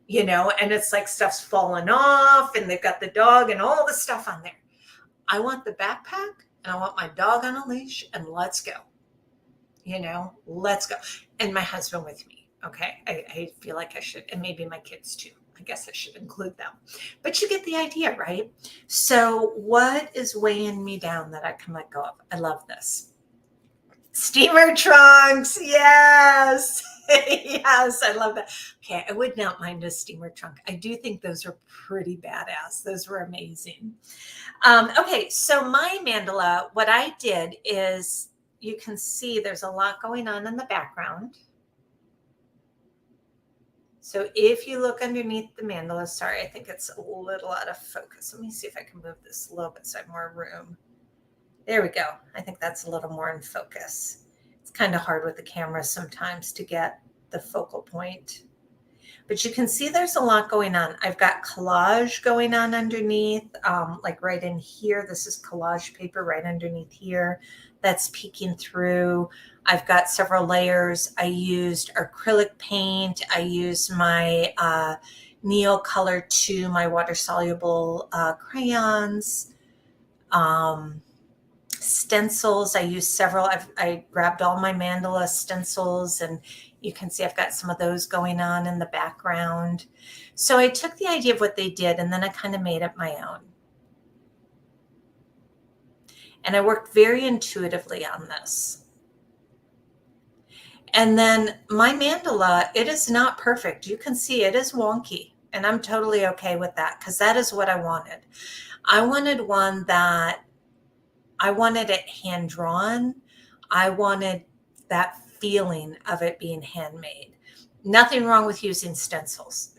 and it's like stuff's falling off and they've got the dog and all the stuff on there. I want the backpack and I want my dog on a leash, and let's go. Let's go. And my husband with me. Okay. I feel like I should, and maybe my kids too. I guess I should include them. But you get the idea, right? So what is weighing me down that I can let go of? I love this. Steamer trunks. Yes. Yes, I love that. Okay, I would not mind a steamer trunk. I do think those are pretty badass. Those were amazing. Okay, so my mandala, what I did is, you can see there's a lot going on in the background. So if you look underneath the mandala, sorry, I think it's a little out of focus. Let me see if I can move this a little bit so I have more room. There we go. I think that's a little more in focus. It's kind of hard with the camera sometimes to get the focal point. But you can see there's a lot going on. I've got collage going on underneath, like right in here. This is collage paper right underneath here that's peeking through. I've got several layers. I used acrylic paint. I used my Neocolor 2, my water-soluble crayons. Stencils. I used several. I grabbed all my mandala stencils, and you can see I've got some of those going on in the background. So I took the idea of what they did, and then I kind of made it my own. And I worked very intuitively on this. And then my mandala, it is not perfect. You can see it is wonky, and I'm totally okay with that because that is what I wanted. I wanted one that I wanted it hand drawn. I wanted that feeling of it being handmade. Nothing wrong with using stencils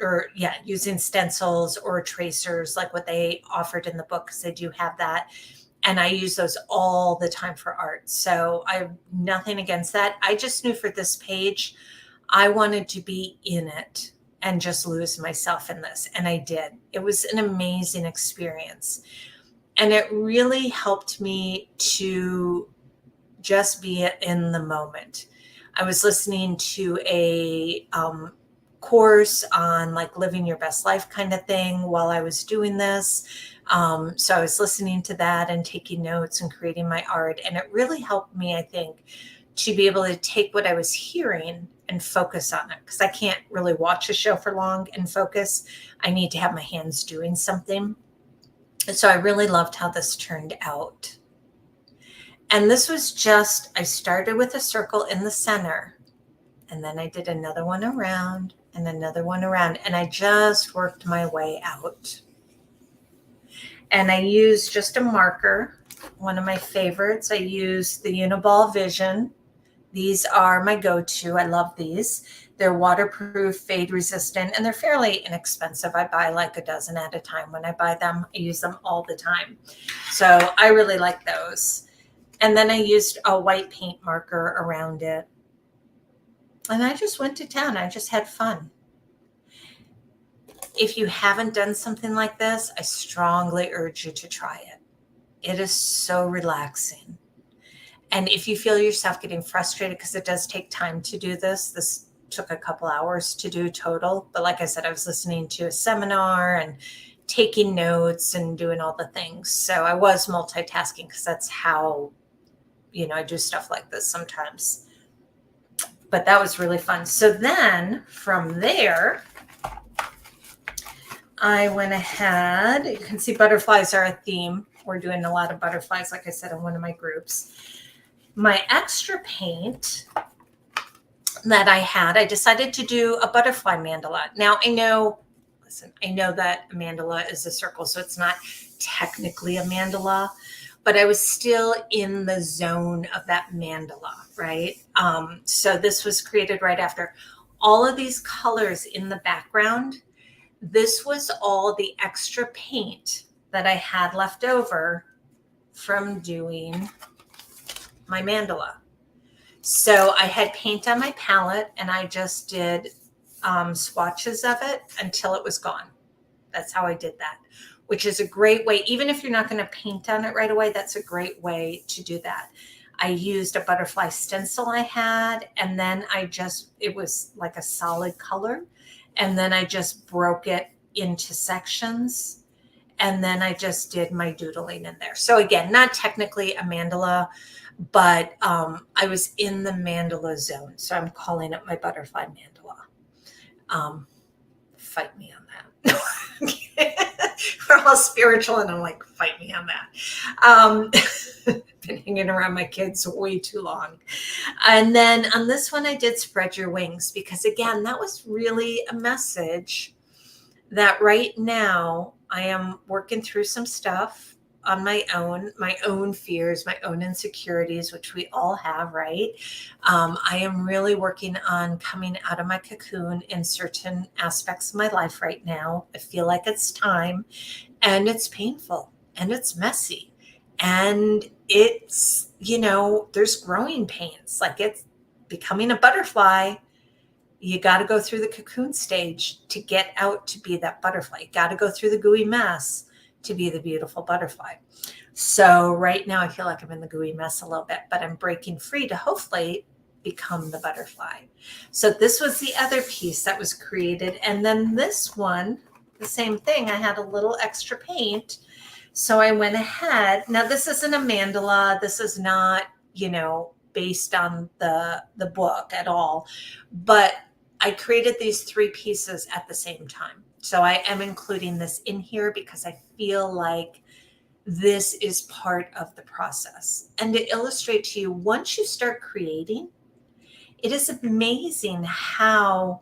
using stencils or tracers like what they offered in the book, because they do have that. And I use those all the time for art. So I have nothing against that. I just knew for this page, I wanted to be in it and just lose myself in this. And I did. It was an amazing experience. And it really helped me to just be in the moment. I was listening to a course on like living your best life kind of thing while I was doing this. So I was listening to that and taking notes and creating my art. And it really helped me, I think, to be able to take what I was hearing and focus on it. Because I can't really watch a show for long and focus. I need to have my hands doing something. And so I really loved how this turned out. And this was just, I started with a circle in the center, and then I did another one around and another one around, and I just worked my way out. And I used just a marker, one of my favorites. I used the Uniball Vision. These are my go-to. I love these. They're waterproof, fade resistant, and they're fairly inexpensive. I buy like a dozen at a time. When I buy them, I use them all the time. So I really like those. And then I used a white paint marker around it. And I just went to town. I just had fun. If you haven't done something like this, I strongly urge you to try it. It is so relaxing. And if you feel yourself getting frustrated, because it does take time to do this took a couple hours to do total. But like I said, I was listening to a seminar and taking notes and doing all the things. So I was multitasking because that's how, I do stuff like this sometimes. But that was really fun. So then from there, I went ahead, you can see butterflies are a theme. We're doing a lot of butterflies, like I said, in one of my groups. My extra paint that I had, I decided to do a butterfly mandala. Now I know that a mandala is a circle, so it's not technically a mandala, but I was still in the zone of that mandala, right? So this was created right after. All of these colors in the background, this was all the extra paint that I had left over from doing my mandala. So I had paint on my palette and I just did swatches of it until it was gone. That's how I did that, which is a great way. Even if you're not going to paint on it right away, that's a great way to do that. I used a butterfly stencil I had, and then it was like a solid color. And then I just broke it into sections. And then I just did my doodling in there. So again, not technically a mandala, but I was in the mandala zone. So I'm calling it my butterfly mandala. Fight me on that. We're all spiritual, and I'm like, fight me on that. Been hanging around my kids way too long. And then on this one, I did Spread Your Wings, because again, that was really a message that right now I am working through some stuff on my own fears, my own insecurities, which we all have, right? I am really working on coming out of my cocoon in certain aspects of my life right now. I feel like it's time, and it's painful, and it's messy, and it's, there's growing pains. Like, it's becoming a butterfly. You got to go through the cocoon stage to get out to be that butterfly. You got to go through the gooey mess to be the beautiful butterfly. So right now I feel like I'm in the gooey mess a little bit, but I'm breaking free to hopefully become the butterfly. So this was the other piece that was created. And then this one, the same thing, I had a little extra paint. So I went ahead. Now this isn't a mandala. This is not, based on the book at all. But I created these 3 pieces at the same time. So I am including this in here because I feel like this is part of the process. And to illustrate to you, once you start creating, it is amazing how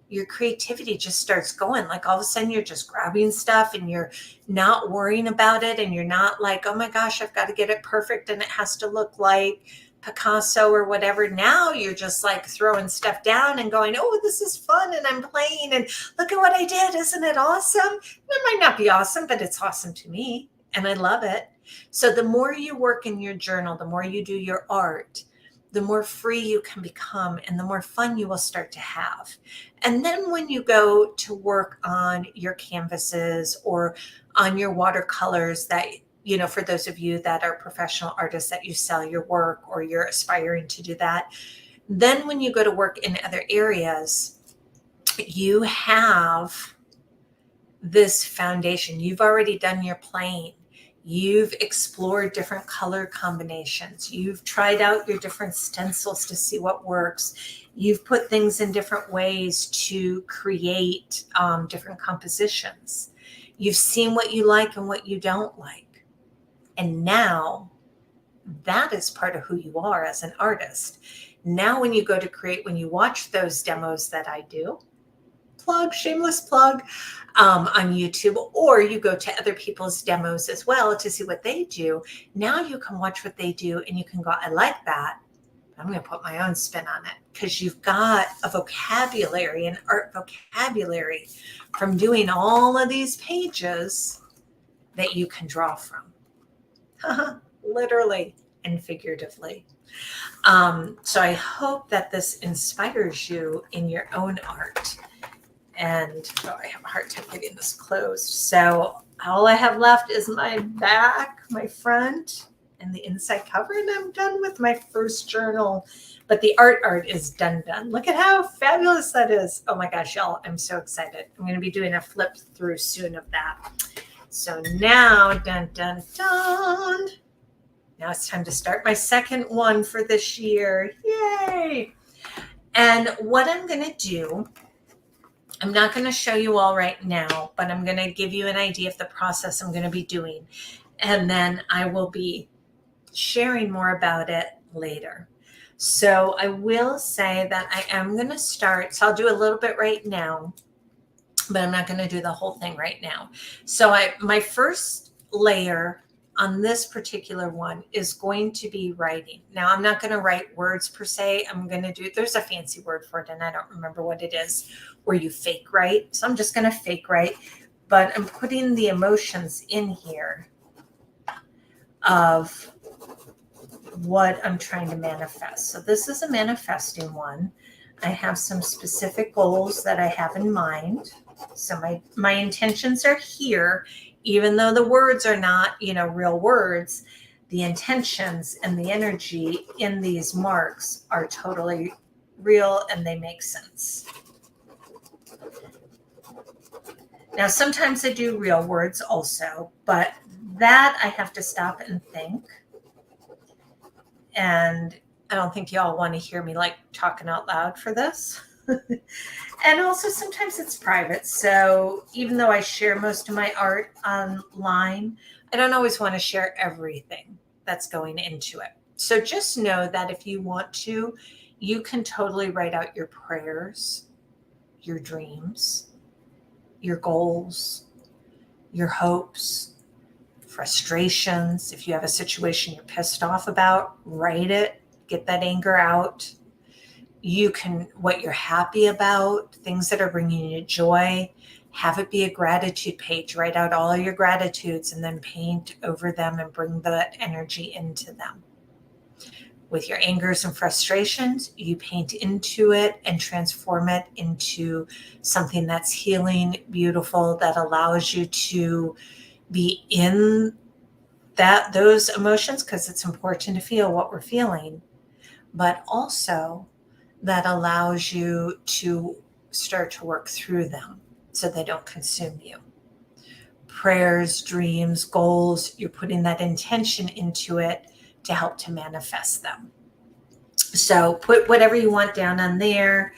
your creativity just starts going. Like, all of a sudden you're just grabbing stuff and you're not worrying about it. And you're not like, oh my gosh, I've got to get it perfect and it has to look like Picasso or whatever. Now you're just like throwing stuff down and going, oh, this is fun, and I'm playing, and look at what I did. Isn't it awesome? It might not be awesome, but it's awesome to me, and I love it. So the more you work in your journal, the more you do your art, the more free you can become, and the more fun you will start to have. And then when you go to work on your canvases or on your watercolors that, for those of you that are professional artists, that you sell your work or you're aspiring to do that, then when you go to work in other areas, you have this foundation. You've already done your playing. You've explored different color combinations. You've tried out your different stencils to see what works. You've put things in different ways to create different compositions. You've seen what you like and what you don't like. And now that is part of who you are as an artist. Now, when you go to create, when you watch those demos that I do, shameless plug, on YouTube, or you go to other people's demos as well to see what they do. Now you can watch what they do and you can go, I like that. I'm going to put my own spin on it, because you've got a vocabulary, an art vocabulary from doing all of these pages that you can draw from. Literally and figuratively. So I hope that this inspires you in your own art. And I have a hard time getting this closed. So all I have left is my back, my front, and the inside cover, and I'm done with my first journal. But the art is done. Look at how fabulous that is. Oh my gosh, y'all, I'm so excited. I'm going to be doing a flip through soon of that. So now, dun, dun, dun. Now it's time to start my second one for this year. Yay! And what I'm going to do I'm not going to show you all right now, but I'm going to give you an idea of the process I'm going to be doing. And then I will be sharing more about it later. So I will say that I am going to start. So I'll do a little bit right now, but I'm not going to do the whole thing right now. So my first layer on this particular one is going to be writing. Now I'm not going to write words per se. I'm going to do, there's a fancy word for it and I don't remember what it is, where you fake write. So I'm just going to fake write, but I'm putting the emotions in here of what I'm trying to manifest. So this is a manifesting one. I have some specific goals that I have in mind. So my intentions are here, even though the words are not, real words, the intentions and the energy in these marks are totally real and they make sense. Now, sometimes I do real words also, but that I have to stop and think. And I don't think y'all want to hear me like talking out loud for this. And also sometimes it's private. So even though I share most of my art online, I don't always want to share everything that's going into it. So just know that if you want to, you can totally write out your prayers, your dreams, your goals, your hopes, frustrations. If you have a situation you're pissed off about, write it, get that anger out. You can, what you're happy about, things that are bringing you joy, have it be a gratitude page. Write out all your gratitudes and then paint over them and bring that energy into them. With your angers and frustrations, you paint into it and transform it into something that's healing, beautiful, that allows you to be in those emotions, because it's important to feel what we're feeling, but also that allows you to start to work through them so they don't consume you. Prayers, dreams, goals, you're putting that intention into it to help to manifest them. So put whatever you want down on there.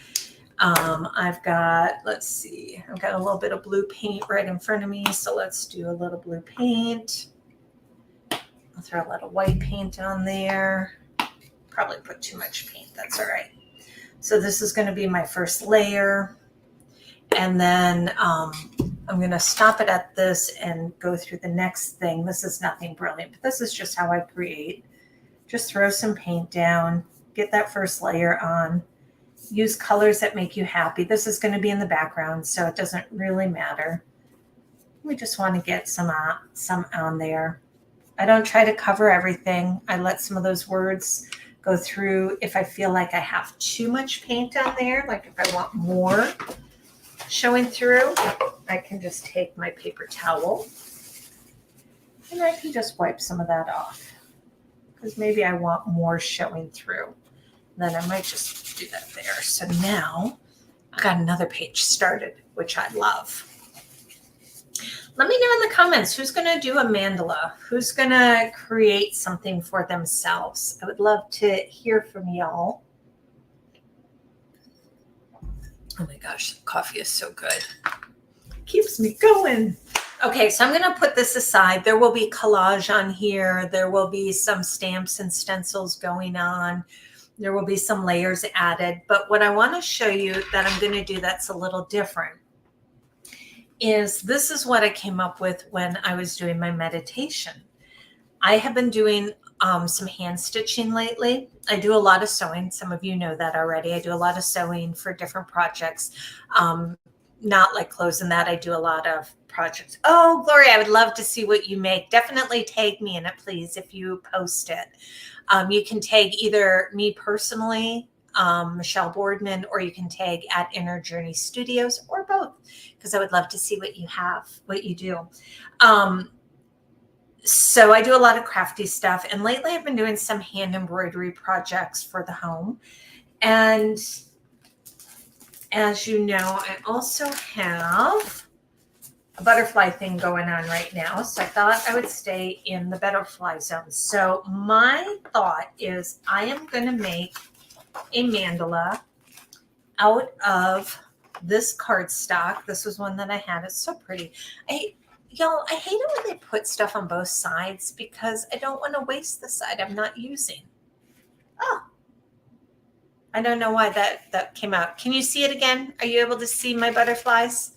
I've got, let's see, I've got a little bit of blue paint right in front of me. So let's do a little blue paint. I'll throw a little white paint on there. Probably put too much paint. That's all right. So this is going to be my first layer. And then I'm going to stop it at this and go through the next thing. This is nothing brilliant, but this is just how I create. Just throw some paint down, get that first layer on, use colors that make you happy. This is going to be in the background, so it doesn't really matter. We just want to get some on there. I don't try to cover everything. I let some of those words go through. If I feel like I have too much paint on there, like if I want more showing through, I can just take my paper towel and I can just wipe some of that off, because maybe I want more showing through. Then I might just do that there. So now I got another page started, which I love. Let me know in the comments, who's going to do a mandala? Who's going to create something for themselves? I would love to hear from y'all. Oh my gosh, the coffee is so good. Keeps me going. Okay, so I'm going to put this aside. There will be collage on here. There will be some stamps and stencils going on. There will be some layers added. But what I want to show you that I'm going to do that's a little different is this is what I came up with when I was doing my meditation. I have been doing some hand stitching lately. I do a lot of sewing. Some of you know that already. I do a lot of sewing for different projects. Not like clothes and that. I do a lot of projects. Oh, Gloria, I would love to see what you make. Definitely tag me in it, please, if you post it. You can tag either me personally, Michelle Boardman, or you can tag at Inner Journey Studios, or both, because I would love to see what you have, what you do. So I do a lot of crafty stuff, and lately I've been doing some hand embroidery projects for the home. And as you know, I also have a butterfly thing going on right now. So I thought I would stay in the butterfly zone. So my thought is I am going to make a mandala out of this cardstock. This was one that I had. It's so pretty. Y'all, I hate it when they put stuff on both sides because I don't want to waste the side I'm not using. Oh, I don't know why that came out. Can you see it again? Are you able to see my butterflies?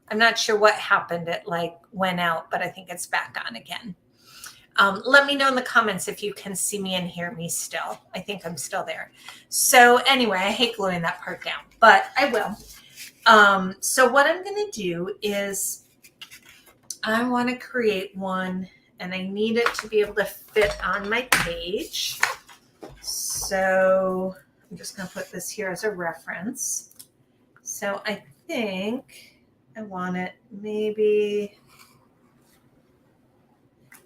I'm not sure what happened. It like went out, but I think it's back on again. Let me know in the comments if you can see me and hear me still. I think I'm still there. So anyway, I hate gluing that part down, but I will. So what I'm going to do is I want to create one, and I need it to be able to fit on my page. So I'm just going to put this here as a reference. So I think I want it maybe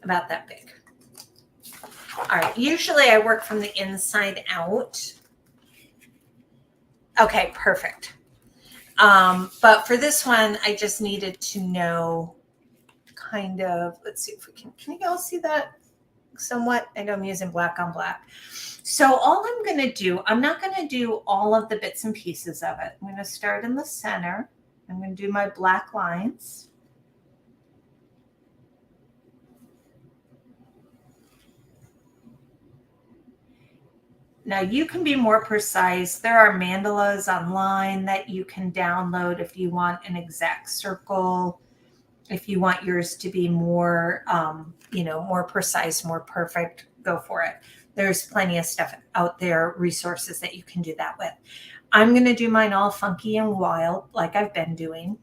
about that big. All right, usually I work from the inside out. Okay, perfect. But for this one, I just needed to know kind of, let's see if we can you all see that somewhat? I know I'm using black on black. So all I'm going to do, I'm not going to do all of the bits and pieces of it. I'm going to start in the center. I'm going to do my black lines. Now you can be more precise. There are mandalas online that you can download if you want an exact circle. If you want yours to be more, more precise, more perfect, go for it. There's plenty of stuff out there, resources that you can do that with. I'm going to do mine all funky and wild like I've been doing.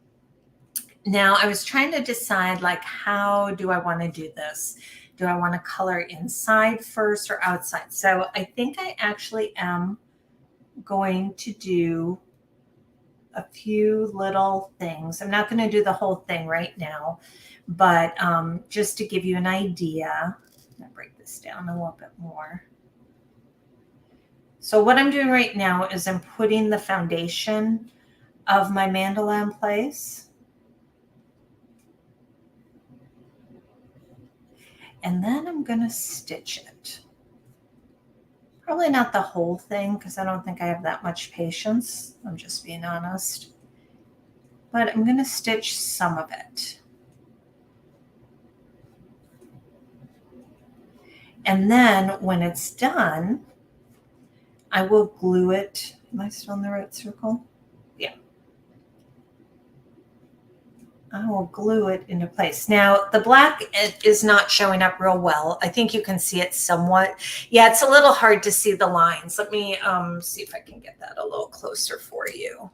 Now I was trying to decide like, how do I want to do this? Do I want to color inside first or outside? So I think I actually am going to do a few little things. I'm not going to do the whole thing right now, but just to give you an idea, I'm going to break this down a little bit more. So what I'm doing right now is I'm putting the foundation of my mandala in place. And then I'm going to stitch it. Probably not the whole thing because I don't think I have that much patience. I'm just being honest. But I'm going to stitch some of it. And then when it's done, I will glue it. Am I still in the right circle? Yeah. I will glue it into place. Now, the black is not showing up real well. I think you can see it somewhat. Yeah, it's a little hard to see the lines. Let me see if I can get that a little closer for you.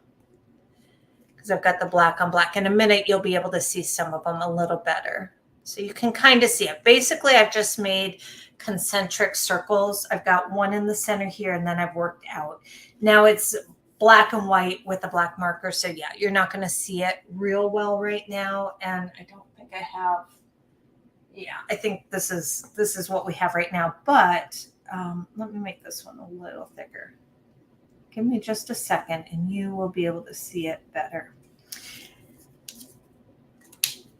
Because I've got the black on black. In a minute, you'll be able to see some of them a little better. So you can kind of see it. Basically, I've just made concentric circles. I've got one in the center here, and then I've worked out. Now it's black and white with a black marker. So yeah, you're not going to see it real well right now. And I don't think I have, yeah, I think this is what we have right now. But let me make this one a little thicker. Give me just a second and you will be able to see it better.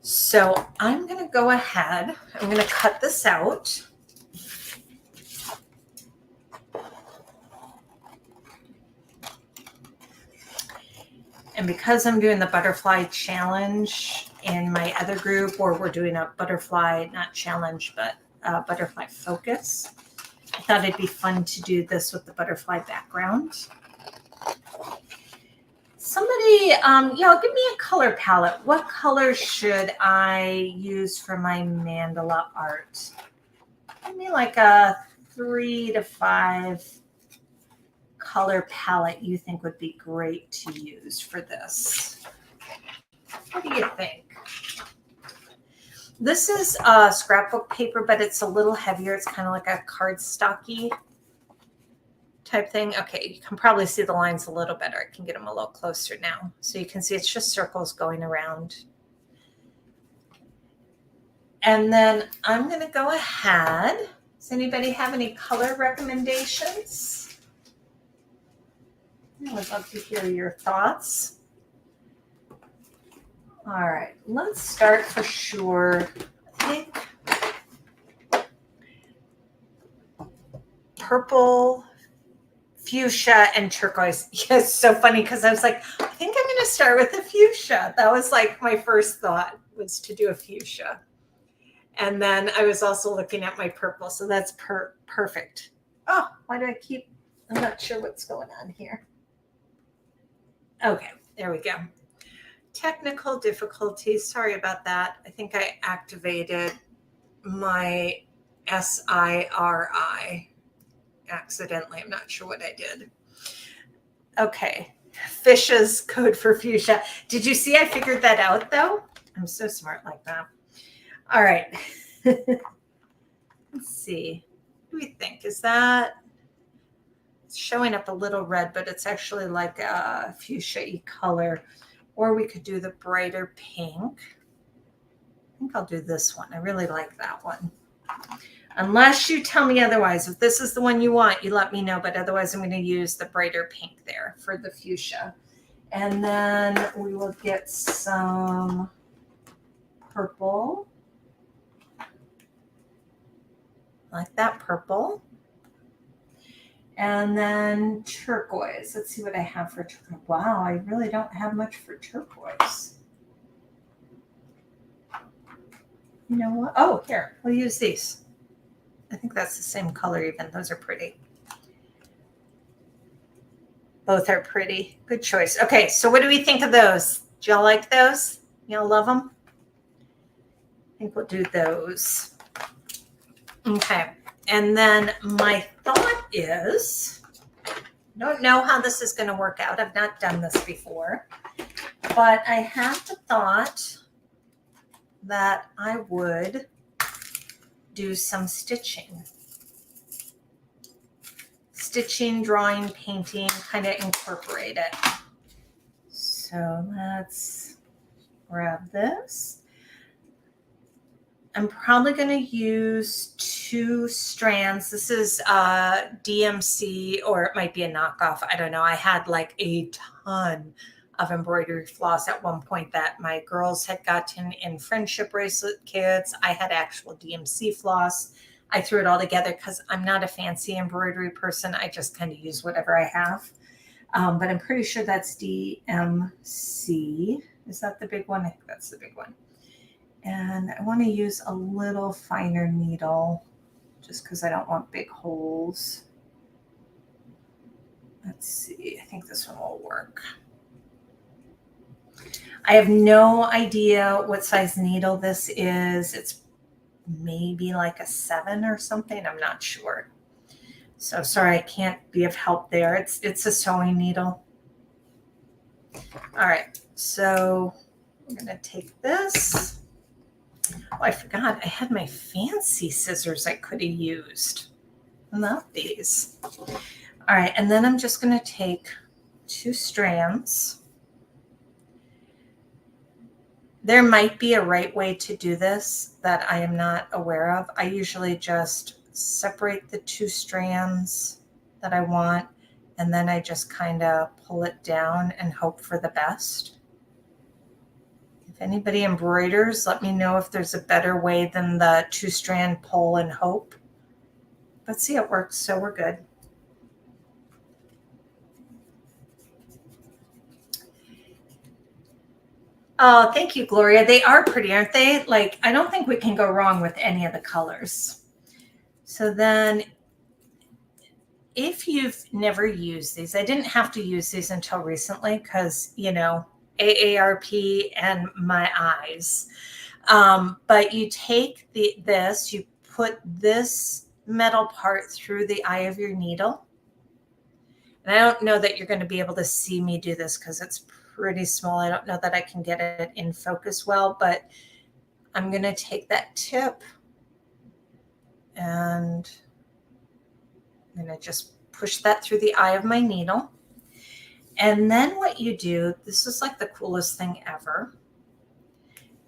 So I'm going to go ahead. I'm going to cut this out. And because I'm doing the butterfly challenge in my other group, or we're doing a butterfly, not challenge, but butterfly focus, I thought it'd be fun to do this with the butterfly background. Somebody, give me a color palette. What color should I use for my mandala art? Give me like a 3 to 5 color palette you think would be great to use for this. What do you think? This is scrapbook paper, but it's a little heavier. It's kind of like a cardstocky type thing. Okay, you can probably see the lines a little better. I can get them a little closer now. So you can see it's just circles going around. And then I'm going to go ahead. Does anybody have any color recommendations? I would love to hear your thoughts. All right, let's start for sure. I think purple, fuchsia, and turquoise. Yeah, it's so funny because I was like, I think I'm going to start with a fuchsia. That was like my first thought, was to do a fuchsia. And then I was also looking at my purple. So that's perfect. Oh, why do I keep, I'm not sure what's going on here. Okay, there we go. Technical difficulties. Sorry about that. I think I activated my SIRI accidentally. I'm not sure what I did. Okay. Fishes code for fuchsia. Did you see I figured that out though? I'm so smart like that. All right. Let's see. What do we think? Is that it's showing up a little red, but it's actually like a fuchsia-y color. Or we could do the brighter pink. I think I'll do this one. I really like that one. Unless you tell me otherwise. If this is the one you want, you let me know. But otherwise, I'm going to use the brighter pink there for the fuchsia. And then we will get some purple. Like that purple. And then turquoise. Let's see what I have for turquoise. Wow, I really don't have much for turquoise. You know what? Oh, here, we'll use these. I think that's the same color even. Those are pretty. Both are pretty. Good choice. Okay, so what do we think of those? Do y'all like those? Y'all love them? I think we'll do those. Okay, and then my thought is, I don't know how this is going to work out. I've not done this before, but I have the thought that I would do some stitching. Stitching, drawing, painting, kind of incorporate it. So let's grab this. I'm probably going to use 2 strands. This is DMC, or it might be a knockoff. I don't know. I had like a ton of embroidery floss at one point that my girls had gotten in friendship bracelet kits. I had actual DMC floss. I threw it all together because I'm not a fancy embroidery person. I just kind of use whatever I have. But I'm pretty sure that's DMC. Is that the big one? I think that's the big one. And I want to use a little finer needle just because I don't want big holes. Let's see. I think this one will work. I have no idea what size needle this is. It's maybe like a 7 or something. I'm not sure. So sorry, I can't be of help there. It's a sewing needle. All right. So I'm going to take this. Oh, I forgot. I had my fancy scissors I could have used. Not these. All right. And then I'm just going to take 2 strands. There might be a right way to do this that I am not aware of. I usually just separate the 2 strands that I want, and then I just kind of pull it down and hope for the best. If anybody embroiders, let me know if there's a better way than the 2-strand pull and hope. But see, it works, so we're good. Oh, thank you, Gloria. They are pretty, aren't they? Like, I don't think we can go wrong with any of the colors. So then, if you've never used these, I didn't have to use these until recently because, you know, AARP and my eyes. But you take this, you put this metal part through the eye of your needle. And I don't know that you're going to be able to see me do this because it's pretty small. I don't know that I can get it in focus well, but I'm going to take that tip and I'm going to just push that through the eye of my needle. And then what you do, this is like the coolest thing ever.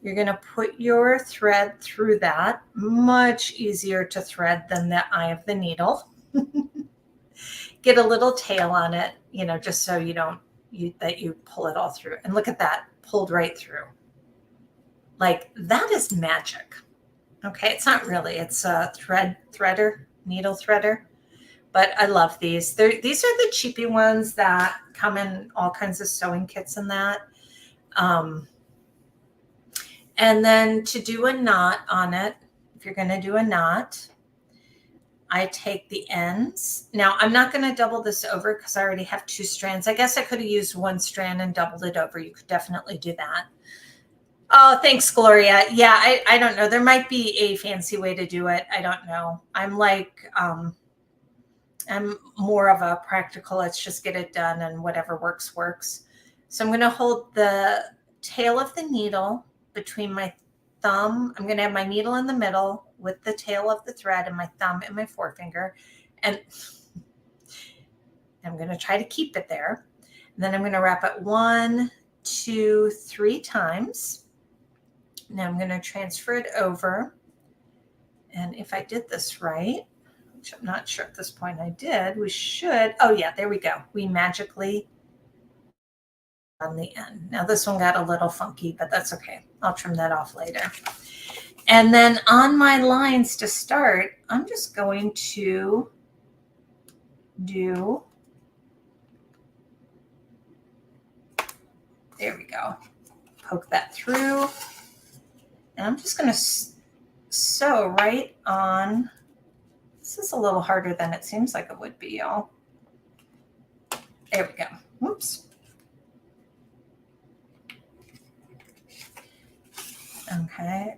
You're going to put your thread through that. Much easier to thread than the eye of the needle. Get a little tail on it, you know, just so you don't, that you pull it all through. And look at that, pulled right through. Like, that is magic. Okay, it's not really. It's a needle threader. But I love these. These are the cheapy ones that come in all kinds of sewing kits and that. And then to do a knot on it, if you're going to do a knot, I take the ends. Now, I'm not going to double this over because I already have 2 strands. I guess I could have used 1 strand and doubled it over. You could definitely do that. Oh, thanks, Gloria. Yeah, I don't know. There might be a fancy way to do it. I don't know. I'm like, I'm more of a practical, let's just get it done and whatever works, works. So I'm going to hold the tail of the needle between my thumb. I'm going to have my needle in the middle with the tail of the thread and my thumb and my forefinger. And I'm going to try to keep it there. And then I'm going to wrap it 1, 2, 3 times. Now I'm going to transfer it over. And if I did this right, which I'm not sure at this point I did, we should, oh yeah, there we go. We magically on the end. Now this one got a little funky, but that's okay. I'll trim that off later. And then on my lines to start, I'm just going to do, there we go. Poke that through. And I'm just going to sew right on. This is a little harder than it seems like it would be, y'all. There we go. Whoops. Okay.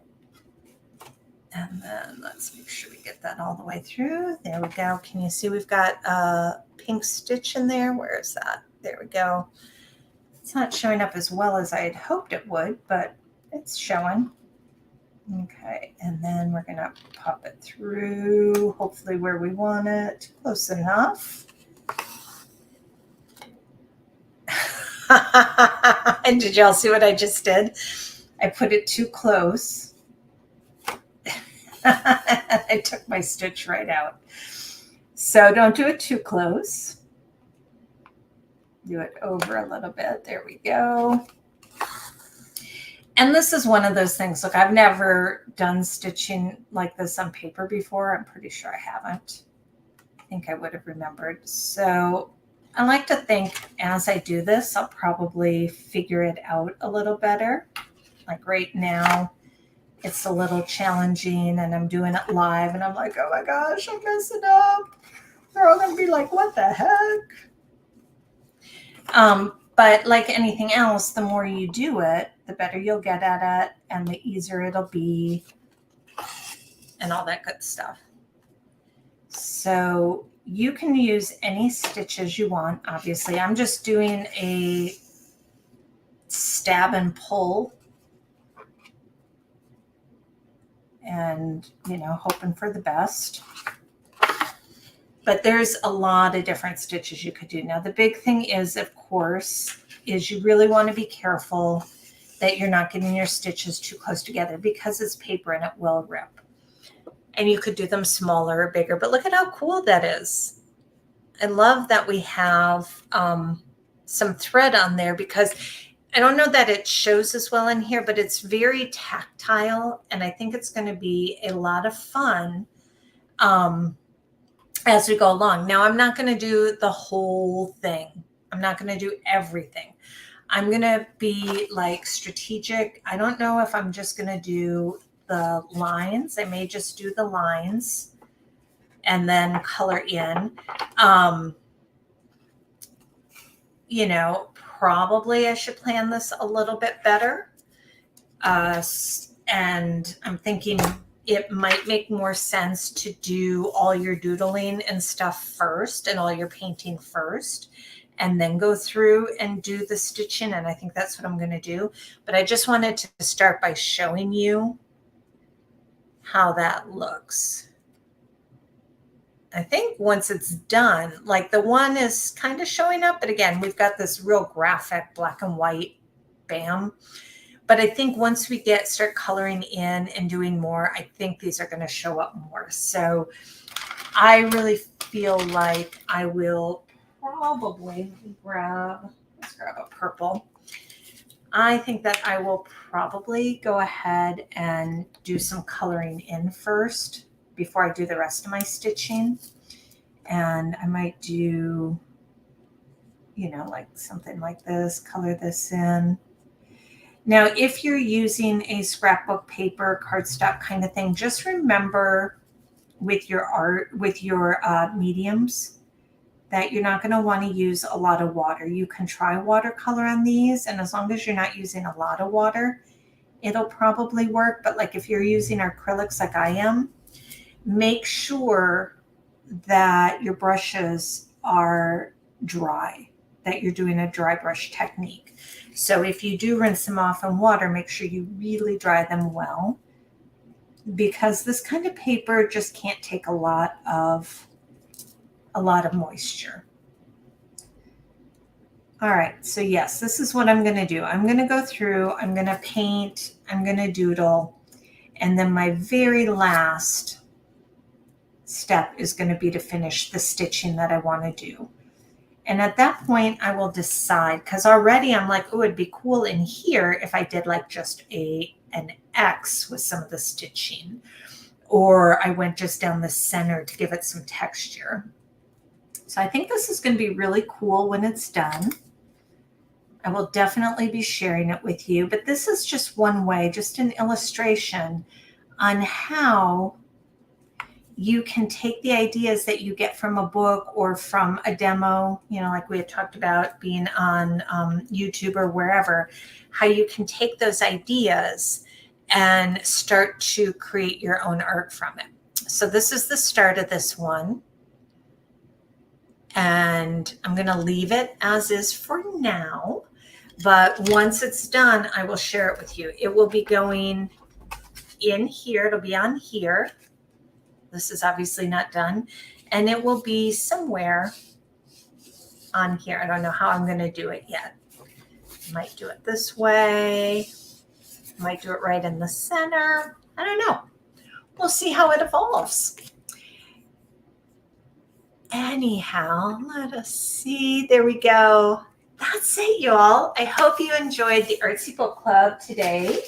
And then let's make sure we get that all the way through. There we go. Can you see we've got a pink stitch in there? Where is that? There we go. It's not showing up as well as I had hoped it would, but it's showing. Okay, and then we're going to pop it through, hopefully where we want it. Close enough. And did y'all see what I just did? I put it too close. I took my stitch right out. So don't do it too close. Do it over a little bit. There we go. And this is one of those things. Look, I've never done stitching like this on paper before. I'm pretty sure I haven't. I think I would have remembered. So I like to think as I do this, I'll probably figure it out a little better. Like right now, it's a little challenging and I'm doing it live and I'm like, oh my gosh, I'm messing up. They're all going to be like, what the heck? But like anything else, the more you do it, the better you'll get at it and the easier it'll be and all that good stuff. So you can use any stitches you want. Obviously, I'm just doing a stab and pull and, you know, hoping for the best. But there's a lot of different stitches you could do. Now, the big thing is, of course, is you really want to be careful that you're not getting your stitches too close together because it's paper and it will rip. And you could do them smaller or bigger, but look at how cool that is. I love that we have some thread on there because I don't know that it shows as well in here, but it's very tactile. And I think it's going to be a lot of fun as we go along. Now, I'm not going to do the whole thing. I'm not going to do everything. I'm going to be like strategic. I don't know if I'm just going to do the lines. I may just do the lines and then color in. You know, probably I should plan this a little bit better. And I'm thinking it might make more sense to do all your doodling and stuff first and all your painting first and then go through and do the stitching. And I think that's what I'm going to do. But I just wanted to start by showing you how that looks. I think once it's done, like the one is kind of showing up, but again, we've got this real graphic black and white, bam. But I think once we start coloring in and doing more, I think these are going to show up more. So I really feel like I will probably let's grab a purple. I think that I will probably go ahead and do some coloring in first before I do the rest of my stitching. And I might do, you know, like something like this, color this in. Now, if you're using a scrapbook paper, cardstock kind of thing, just remember with your art, with your mediums, that you're not going to want to use a lot of water. You can try watercolor on these, and as long as you're not using a lot of water, it'll probably work. But like if you're using acrylics like I am, make sure that your brushes are dry, that you're doing a dry brush technique. So if you do rinse them off in water, make sure you really dry them well, because this kind of paper just can't take a lot of moisture. All right, so yes, this is what I'm going to do. I'm going to go through, I'm going to paint, I'm going to doodle, and then my very last step is going to be to finish the stitching that I want to do. And at that point, I will decide, because already I'm like, oh, it'd be cool in here if I did like just an X with some of the stitching, or I went just down the center to give it some texture. So I think this is going to be really cool when it's done. I will definitely be sharing it with you, but this is just one way, just an illustration on how you can take the ideas that you get from a book or from a demo, you know, like we had talked about being on YouTube or wherever, how you can take those ideas and start to create your own art from it. So this is the start of this one. And I'm going to leave it as is for now. But once it's done, I will share it with you. It will be going in here. It'll be on here. This is obviously not done. And it will be somewhere on here. I don't know how I'm going to do it yet. Might do it this way. Might do it right in the center. I don't know. We'll see how it evolves. Anyhow, let us see. There we go. That's it, y'all. I hope you enjoyed the Artsy Book Club today.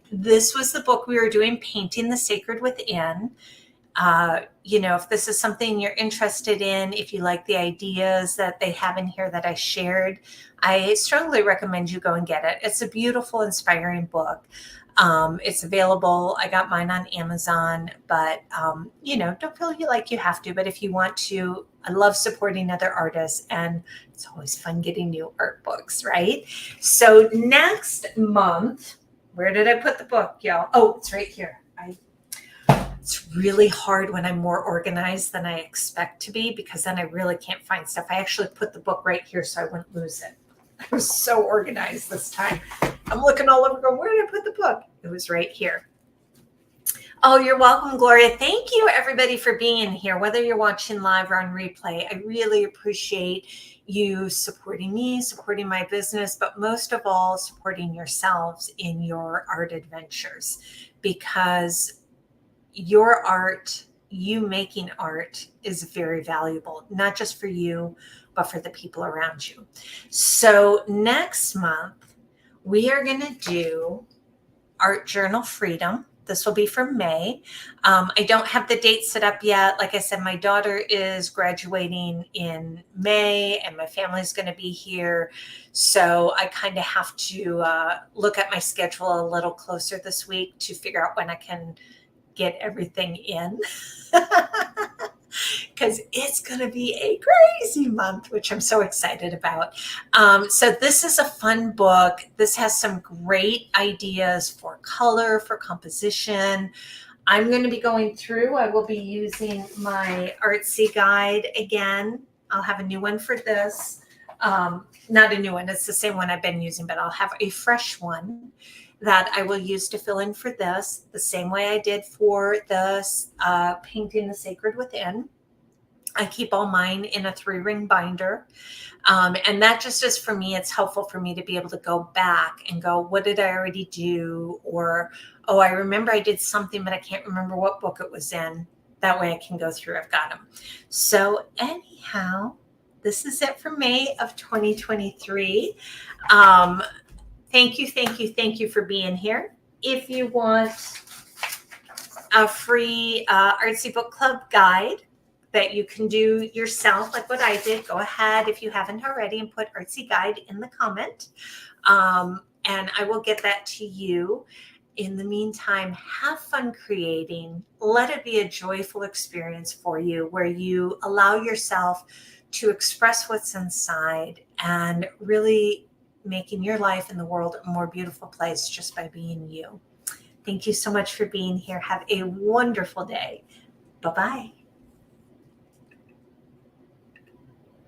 This was the book we were doing, Painting the Sacred Within. You know, if this is something you're interested in, if you like the ideas that they have in here that I shared, I strongly recommend you go and get it. It's a beautiful, inspiring book. It's available. I got mine on Amazon, but, you know, don't feel like you have to, but if you want to, I love supporting other artists, and it's always fun getting new art books, right? So next month, where did I put the book, y'all? Oh, it's right here. It's really hard when I'm more organized than I expect to be, because then I really can't find stuff. I actually put the book right here so I wouldn't lose it. I was so organized this time. I'm looking all over going, where did I put the book? It was right here. Oh, you're welcome, Gloria. Thank you, everybody, for being here, whether you're watching live or on replay. I really appreciate you supporting me, supporting my business, but most of all, supporting yourselves in your art adventures, because your art, you making art, is very valuable, not just for you, but for the people around you. So next month, we are going to do Art Journal Freedom. This will be for May. I don't have the date set up yet. Like I said, my daughter is graduating in May and my family's going to be here. So I kind of have to look at my schedule a little closer this week to figure out when I can get everything in. Because it's going to be a crazy month, which I'm so excited about. So this is a fun book. This has some great ideas for color, for composition. I'm going to be going through. I will be using my Artsy guide again. I'll have a new one for this. Not a new one. It's the same one I've been using, but I'll have a fresh one that I will use to fill in for this, the same way I did for this Painting the Sacred Within. I keep all mine in a 3-ring binder. And that just is, for me, it's helpful for me to be able to go back and go, what did I already do? Or, oh, I remember I did something, but I can't remember what book it was in. That way I can go through, I've got them. So anyhow, this is it for May of 2023. Thank you for being here. If you want a free Artsy Book Club guide that you can do yourself, like what I did, go ahead if you haven't already and put Artsy guide in the comment. and I will get that to you. In the meantime, have fun creating. Let it be a joyful experience for you where you allow yourself to express what's inside and really making your life and the world a more beautiful place just by being you. Thank you so much for being here. Have a wonderful day. Bye-bye.